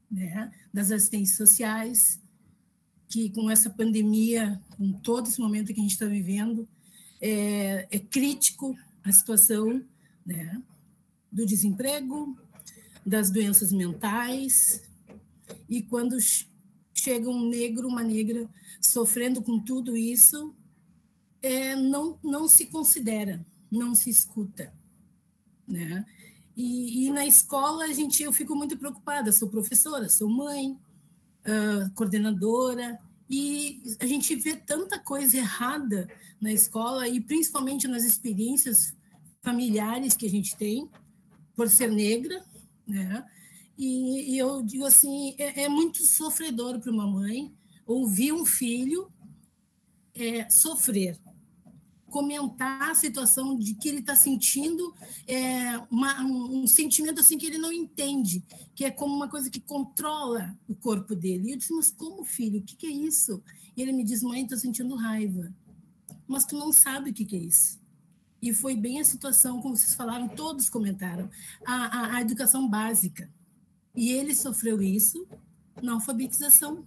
né, das assistências sociais, que com essa pandemia, com todo esse momento que a gente está vivendo, é crítico a situação, né, do desemprego, das doenças mentais, e quando chega um negro, uma negra, sofrendo com tudo isso, não se considera, não se escuta, né? E na escola eu fico muito preocupada, sou professora, sou mãe, coordenadora, e a gente vê tanta coisa errada na escola, e principalmente nas experiências familiares que a gente tem, por ser negra, né? E eu digo assim, é muito sofredor para uma mãe ouvir um filho sofrer, comentar a situação de que ele está sentindo, um sentimento assim que ele não entende, que é como uma coisa que controla o corpo dele. E eu disse, mas como, filho? O que é isso? E ele me diz, mãe, estou sentindo raiva. Mas tu não sabe o que é isso. E foi bem a situação, como vocês falaram, todos comentaram, a educação básica. E ele sofreu isso na alfabetização.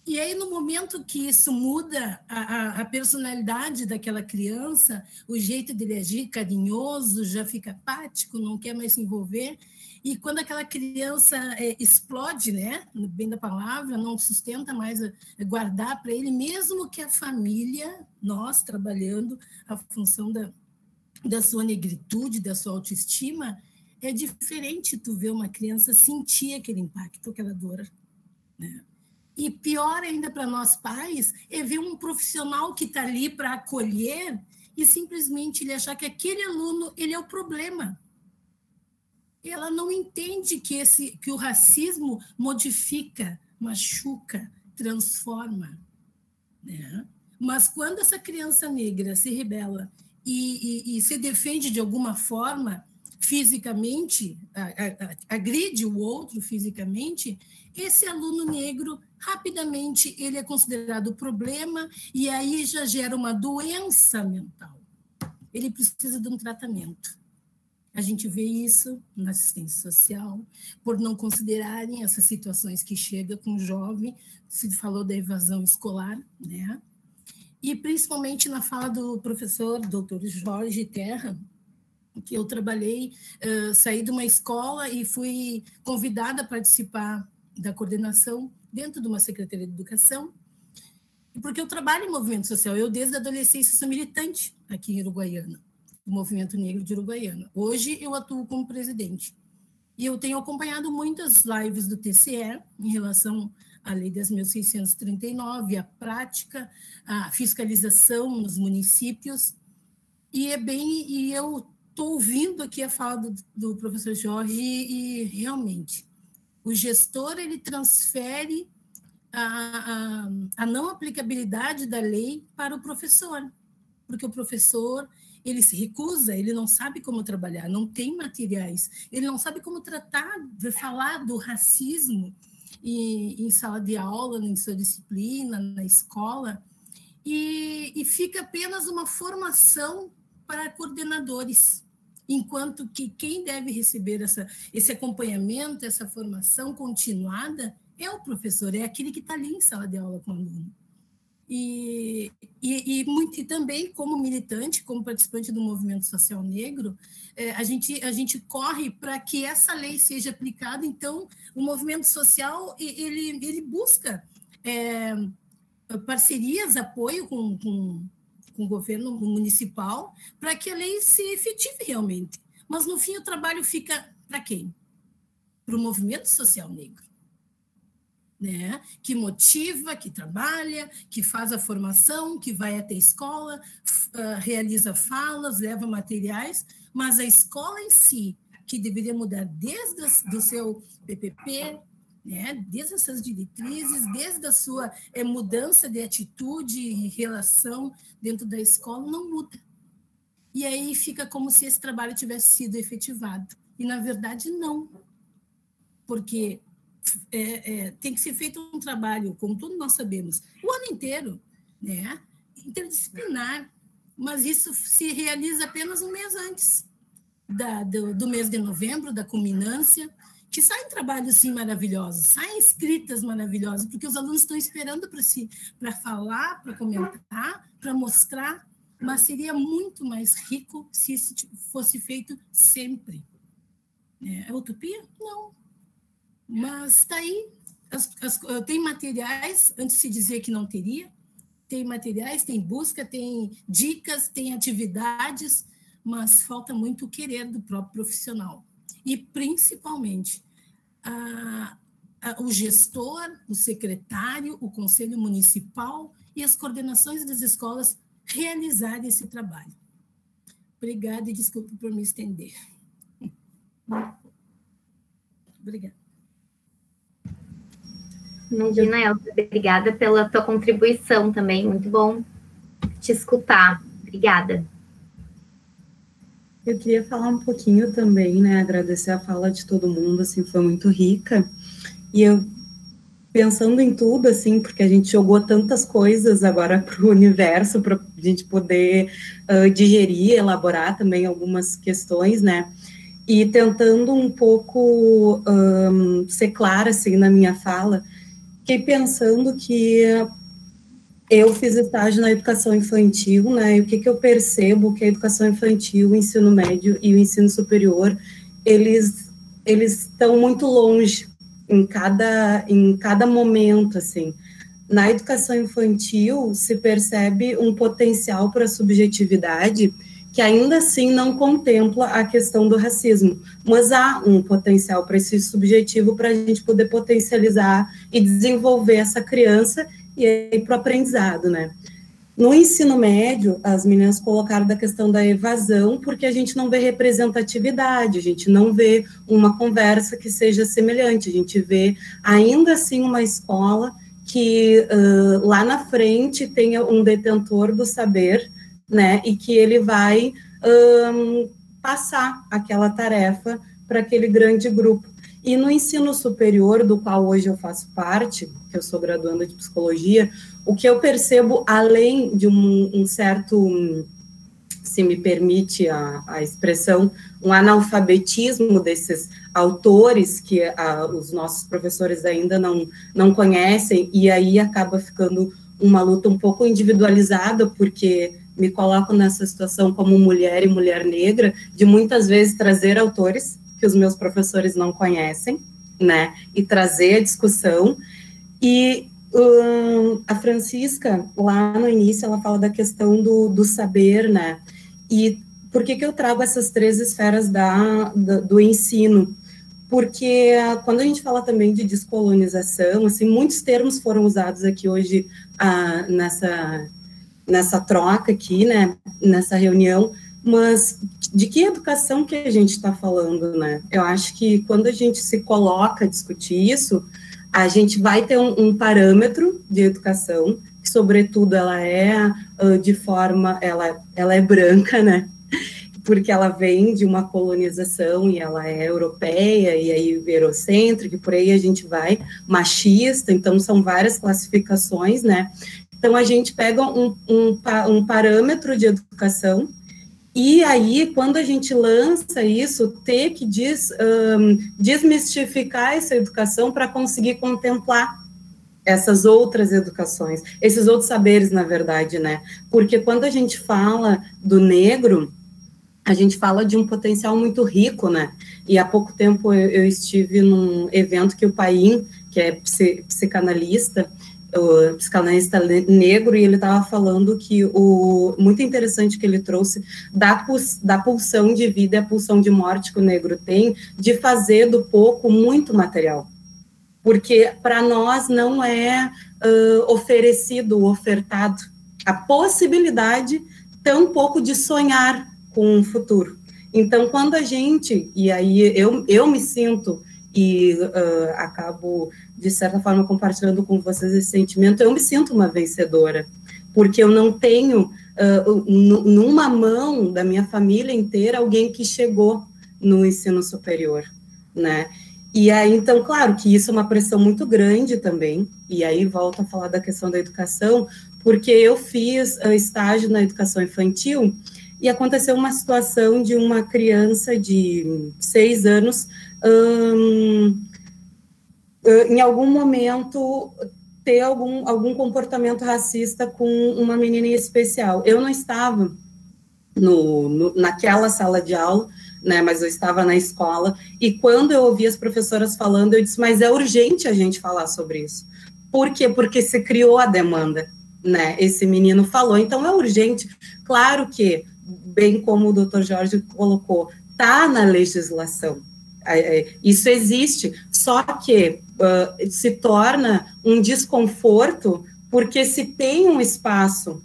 E aí, no momento que isso muda a personalidade daquela criança, o jeito dele agir carinhoso, já fica apático, não quer mais se envolver. E quando aquela criança explode, né, no bem da palavra, não sustenta mais guardar para ele, mesmo que a família, nós trabalhando a função da sua negritude, da sua autoestima, é diferente tu ver uma criança sentir aquele impacto, aquela dor, né? E pior ainda para nós pais é ver um profissional que está ali para acolher e simplesmente ele achar que aquele aluno ele é o problema. Ela não entende que o racismo modifica, machuca, transforma, né? Mas quando essa criança negra se rebela e se defende de alguma forma, fisicamente, agride o outro fisicamente, esse aluno negro, rapidamente, ele é considerado problema e aí já gera uma doença mental. Ele precisa de um tratamento. A gente vê isso na assistência social, por não considerarem essas situações que chegam com o jovem, se falou da evasão escolar, né? E principalmente na fala do professor Dr. Jorge Terra, que eu trabalhei, saí de uma escola e fui convidada a participar da coordenação dentro de uma secretaria de educação, porque eu trabalho em movimento social, eu desde a adolescência sou militante aqui em Uruguaiana, do Movimento Negro de Uruguaiana. Hoje eu atuo como presidente. E eu tenho acompanhado muitas lives do TCE em relação à Lei 10.639, a prática, a fiscalização nos municípios, e eu estou ouvindo aqui a fala do professor Jorge e realmente o gestor ele transfere a não aplicabilidade da lei para o professor, porque o professor ele se recusa, ele não sabe como trabalhar, não tem materiais, ele não sabe como tratar, falar do racismo em sala de aula, em sua disciplina, na escola, e fica apenas uma formação para coordenadores, enquanto que quem deve receber esse acompanhamento, essa formação continuada, é o professor, é aquele que está ali em sala de aula com o aluno. E também, como militante, como participante do movimento social negro, a gente corre para que essa lei seja aplicada. Então, o movimento social ele busca parcerias, apoio com o governo municipal, para que a lei se efetive realmente. Mas, no fim, o trabalho fica para quem? Para o movimento social negro, né? Que motiva, que trabalha, que faz a formação, que vai até a escola, realiza falas, leva materiais, mas a escola em si, que deveria mudar desde o seu PPP, né? Desde as suas diretrizes, desde a sua mudança de atitude e relação dentro da escola, não muda. E aí fica como se esse trabalho tivesse sido efetivado. E, na verdade, não. Porque tem que ser feito um trabalho, como todos nós sabemos, o ano inteiro, né? Interdisciplinar, mas isso se realiza apenas um mês antes do mês de novembro, da culminância, que saem trabalhos, sim, maravilhosos, saem escritas maravilhosas, porque os alunos estão esperando para falar, para comentar, para mostrar, mas seria muito mais rico se isso fosse feito sempre. É utopia? Não. Mas está aí. Tem materiais, antes de se dizer que não teria, tem materiais, tem busca, tem dicas, tem atividades, mas falta muito o querer do próprio profissional. E, principalmente, o gestor, o secretário, o conselho municipal e as coordenações das escolas realizarem esse trabalho. Obrigada e desculpe por me estender. Obrigada. Imagina, Elsa, obrigada pela tua contribuição também, muito bom te escutar. Obrigada. Eu queria falar um pouquinho também, né, agradecer a fala de todo mundo, assim, foi muito rica, e eu, pensando em tudo, assim, porque a gente jogou tantas coisas agora para o universo, para a gente poder digerir, elaborar também algumas questões, né, e tentando um pouco ser clara, assim, na minha fala, fiquei pensando que eu fiz estágio na educação infantil, né, e o que eu percebo que a educação infantil, o ensino médio e o ensino superior, eles estão muito longe em cada momento, assim. Na educação infantil, se percebe um potencial para a subjetividade que ainda assim não contempla a questão do racismo, mas há um potencial para esse subjetivo para a gente poder potencializar e desenvolver essa criança e aí para o aprendizado, né? No ensino médio, as meninas colocaram da questão da evasão, porque a gente não vê representatividade, a gente não vê uma conversa que seja semelhante, a gente vê ainda assim uma escola que lá na frente tenha um detentor do saber, né, e que ele vai passar aquela tarefa para aquele grande grupo. E no ensino superior, do qual hoje eu faço parte, que eu sou graduanda de psicologia, o que eu percebo, além de um certo, se me permite a expressão, um analfabetismo desses autores que os nossos professores ainda não conhecem, e aí acaba ficando uma luta um pouco individualizada, porque me coloco nessa situação como mulher e mulher negra, de muitas vezes trazer autores que os meus professores não conhecem, né, e trazer a discussão. E a Francisca, lá no início, ela fala da questão do saber, né, e por que eu trago essas três esferas do ensino? Porque quando a gente fala também de descolonização, assim, muitos termos foram usados aqui hoje nessa troca aqui, né, nessa reunião, mas de que educação que a gente está falando, né? Eu acho que quando a gente se coloca a discutir isso, a gente vai ter um parâmetro de educação, que sobretudo ela é de forma, ela é branca, né? Porque ela vem de uma colonização e ela é europeia e aí eurocêntrica, e por aí a gente vai, machista, então são várias classificações, né? Então, a gente pega um parâmetro de educação, e aí, quando a gente lança isso, ter que desmistificar essa educação para conseguir contemplar essas outras educações, esses outros saberes, na verdade, né? Porque quando a gente fala do negro, a gente fala de um potencial muito rico, né? E há pouco tempo eu estive num evento que o Paim, que é psicanalista negro, e ele estava falando que muito interessante que ele trouxe da pulsão de vida e a pulsão de morte que o negro tem, de fazer do pouco muito material. Porque para nós não é oferecido, ofertado a possibilidade tão pouco de sonhar com um futuro. Então, quando a gente, e aí eu me sinto, e acabo, de certa forma, compartilhando com vocês esse sentimento, eu me sinto uma vencedora, porque eu não tenho, numa mão da minha família inteira, alguém que chegou no ensino superior, né? E aí, então, claro que isso é uma pressão muito grande também, e aí volto a falar da questão da educação, porque eu fiz estágio na educação infantil, e aconteceu uma situação de uma criança de 6 anos, em algum momento, ter algum comportamento racista com uma menina em especial. Eu não estava naquela sala de aula, né, mas eu estava na escola, e quando eu ouvi as professoras falando, eu disse, mas é urgente a gente falar sobre isso. Por quê? Porque se criou a demanda, né, esse menino falou, então é urgente. Claro que, bem como o doutor Jorge colocou, está na legislação, isso existe, só que se torna um desconforto, porque se tem um espaço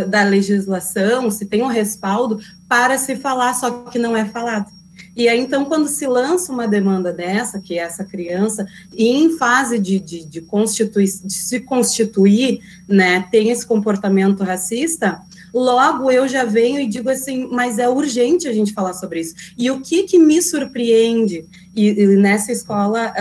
da legislação, se tem um respaldo para se falar, só que não é falado. E aí, então, quando se lança uma demanda dessa, que é essa criança, e em fase de se constituir, né, tem esse comportamento racista, logo eu já venho e digo assim, mas é urgente a gente falar sobre isso. E o que me surpreende, e nessa escola,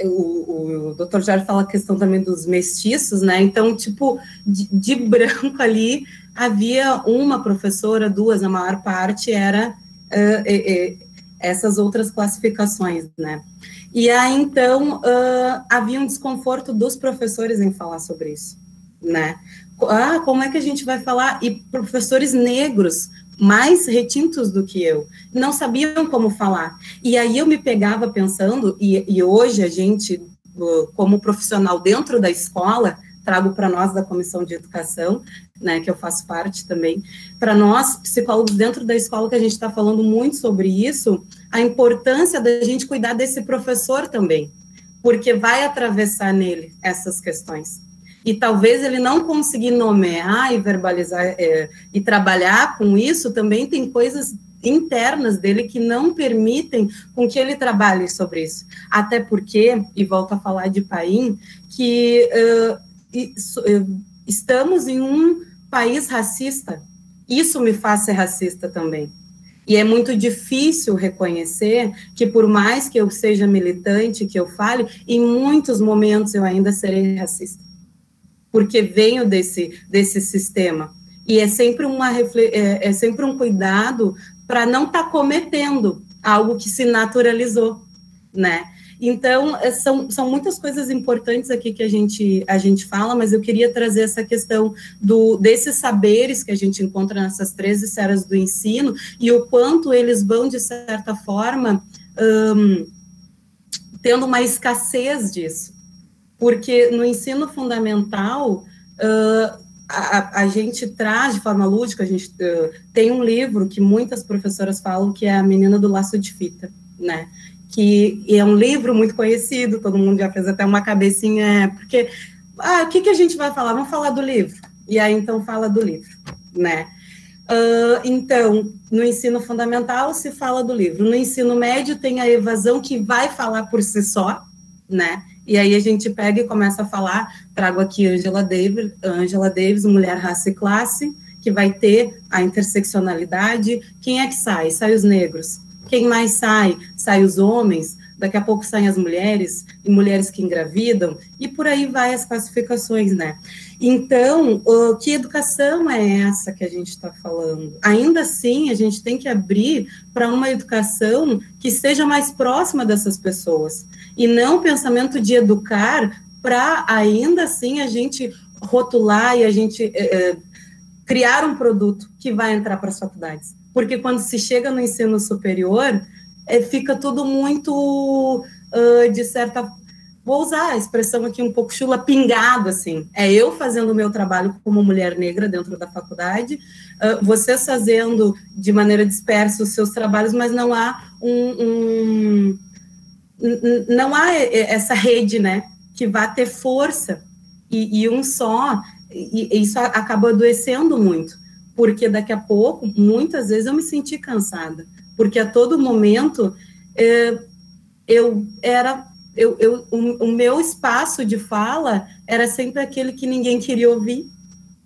o doutor Jorge fala a questão também dos mestiços, né, então, tipo, de branco ali, havia uma professora, 2, a maior parte era essas outras classificações, né. E aí, então, havia um desconforto dos professores em falar sobre isso, né. Como é que a gente vai falar? E professores negros, mais retintos do que eu, não sabiam como falar. E aí eu me pegava pensando, e hoje a gente, como profissional dentro da escola, trago para nós da Comissão de Educação, né, que eu faço parte também, para nós, psicólogos dentro da escola, que a gente está falando muito sobre isso, a importância da gente cuidar desse professor também, porque vai atravessar nele essas questões. E talvez ele não conseguir nomear e verbalizar e trabalhar com isso, também tem coisas internas dele que não permitem com que ele trabalhe sobre isso. Até porque, e volto a falar de Paim, que estamos em um país racista. Isso me faz ser racista também. E é muito difícil reconhecer que, por mais que eu seja militante, que eu fale, em muitos momentos eu ainda serei racista. Porque venho desse sistema. E é sempre um cuidado para não estar cometendo algo que se naturalizou, né? Então, são muitas coisas importantes aqui que a gente fala, mas eu queria trazer essa questão desses saberes que a gente encontra nessas 13 esferas do ensino e o quanto eles vão, de certa forma, tendo uma escassez disso. Porque no ensino fundamental, a gente traz de forma lúdica, a gente tem um livro que muitas professoras falam que é A Menina do Laço de Fita, né? Que é um livro muito conhecido, todo mundo já fez até uma cabecinha, porque, o que a gente vai falar? Vamos falar do livro. E aí, então, fala do livro, né? Então, no ensino fundamental se fala do livro. No ensino médio tem a evasão que vai falar por si só, né? E aí a gente pega e começa a falar, trago aqui Angela Davis, Mulher, Raça e Classe, que vai ter a interseccionalidade. Quem é que sai? Sai os negros. Quem mais sai? Sai os homens, daqui a pouco saem as mulheres, e mulheres que engravidam, e por aí vai as classificações, né? Então, que educação é essa que a gente está falando? Ainda assim, a gente tem que abrir para uma educação que esteja mais próxima dessas pessoas, e não o pensamento de educar para, ainda assim, a gente rotular e a gente criar um produto que vai entrar para as faculdades. Porque quando se chega no ensino superior, fica tudo muito, de certa... Vou usar a expressão aqui um pouco chula, pingado, assim. É eu fazendo o meu trabalho como mulher negra dentro da faculdade, vocês fazendo de maneira dispersa os seus trabalhos, mas não há não há essa rede, né, que vai ter força, e um só, e isso acaba adoecendo muito, porque daqui a pouco, muitas vezes eu me senti cansada, porque a todo momento o meu espaço de fala era sempre aquele que ninguém queria ouvir,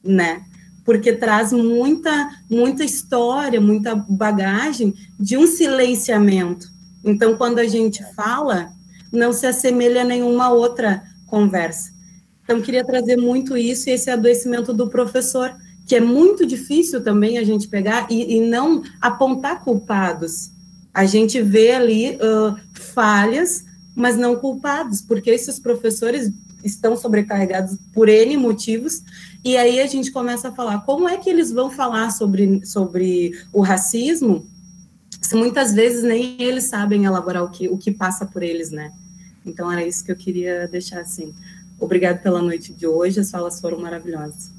né? Porque traz muita história, muita bagagem de um silenciamento. Então, quando a gente fala, não se assemelha a nenhuma outra conversa. Então, queria trazer muito isso e esse adoecimento do professor, que é muito difícil também a gente pegar e não apontar culpados. A gente vê ali falhas, mas não culpados, porque esses professores estão sobrecarregados por N motivos, e aí a gente começa a falar, como é que eles vão falar sobre o racismo, se muitas vezes nem eles sabem elaborar o que passa por eles, né? Então, era isso que eu queria deixar assim. Obrigado pela noite de hoje, as falas foram maravilhosas.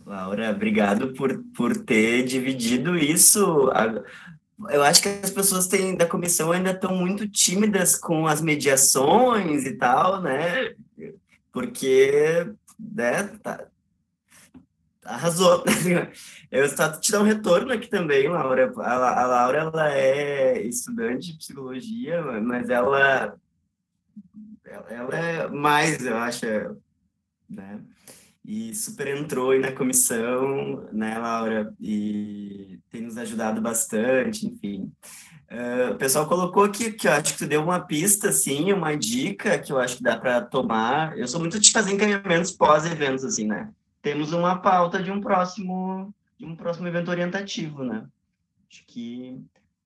Laura, obrigado por ter dividido isso. Eu acho que as pessoas da comissão ainda estão muito tímidas com as mediações e tal, né? Porque, né, arrasou. Eu só te dar um retorno aqui também, Laura. A Laura, ela é estudante de psicologia, mas ela é mais, eu acho, né? E super entrou aí na comissão, né, Laura? E tem nos ajudado bastante, enfim. O pessoal colocou aqui que eu acho que tu deu uma pista, assim, uma dica que eu acho que dá para tomar. Eu sou muito de fazer encaminhamentos pós-eventos, assim, né? Temos uma pauta de um próximo evento orientativo, né? Acho que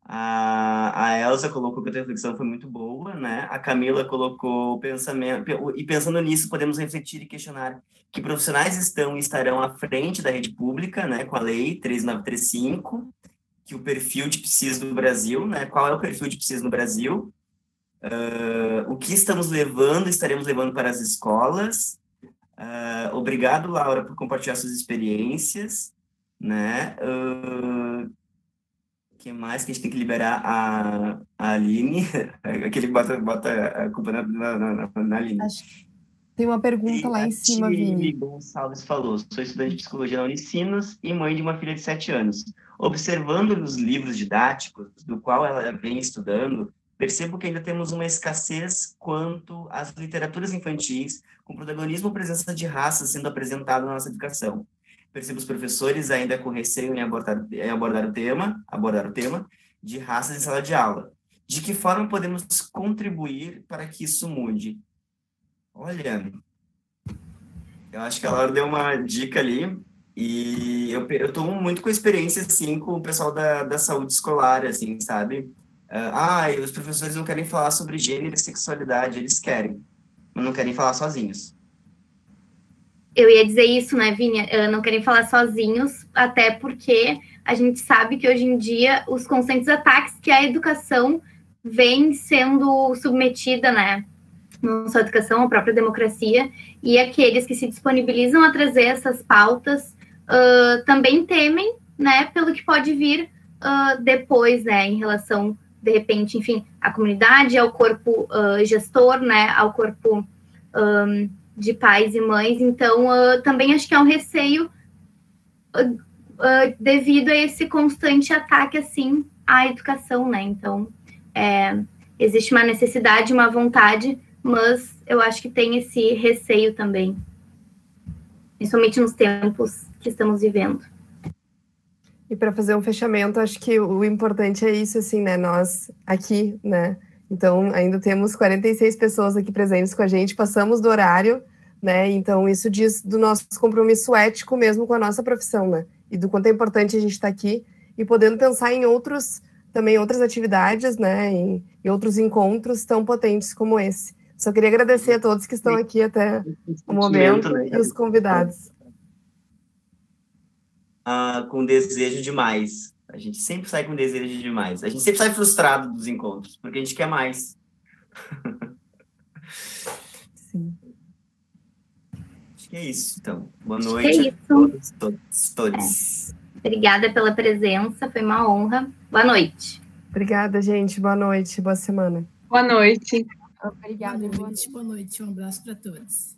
a Elza colocou que a reflexão foi muito boa, né? A Camila colocou o pensamento, e pensando nisso, podemos refletir e questionar que profissionais estão e estarão à frente da rede pública, né, com a lei 3935, que o perfil de PSIS no Brasil, né, qual é o perfil de PSIS no Brasil, o que estaremos levando para as escolas. Obrigado, Laura, por compartilhar suas experiências, né? O que mais que a gente tem que liberar a Aline? Aquele que bota a culpa na Aline. Tem uma pergunta lá em cima, Vini. Gonçalves falou, sou estudante de psicologia na Unicinos e mãe de uma filha de 7 anos. Observando os livros didáticos, do qual ela vem estudando, percebo que ainda temos uma escassez quanto às literaturas infantis, com protagonismo ou presença de raça sendo apresentada na nossa educação. Percebo os professores ainda com receio em abordar o tema de raças em sala de aula. De que forma podemos contribuir para que isso mude? Olha, eu acho que a Laura deu uma dica ali, e eu estou muito com experiência, assim, com o pessoal da saúde escolar, assim, sabe? Os professores não querem falar sobre gênero e sexualidade, eles querem, mas não querem falar sozinhos. Eu ia dizer isso, né, Vini? Não querem falar sozinhos, até porque a gente sabe que hoje em dia os constantes ataques que a educação vem sendo submetida, né? Não só a educação, a própria democracia, e aqueles que se disponibilizam a trazer essas pautas também temem, né, pelo que pode vir depois, né, em relação, de repente, enfim, à comunidade, ao corpo gestor, né, ao corpo de pais e mães. Então, também acho que é um receio devido a esse constante ataque, assim, à educação, né, então, existe uma necessidade, uma vontade, mas eu acho que tem esse receio também, principalmente nos tempos que estamos vivendo. E para fazer um fechamento, acho que o importante é isso, assim, né, nós aqui, né, Então, ainda temos 46 pessoas aqui presentes com a gente, passamos do horário, né? Então, isso diz do nosso compromisso ético mesmo com a nossa profissão, né? E do quanto é importante a gente estar aqui e podendo pensar em outras atividades, né? Em outros encontros tão potentes como esse. Só queria agradecer a todos que estão aqui até o momento, né? E os convidados. Com desejo de mais. A gente sempre sai com desejo de mais. A gente sempre sai frustrado dos encontros, porque a gente quer mais. Sim. Acho que é isso, então. Boa noite a todos. Obrigada pela presença, foi uma honra. Boa noite. Obrigada, gente. Boa noite, boa semana. Boa noite. Obrigada. Boa noite. Um abraço para todos.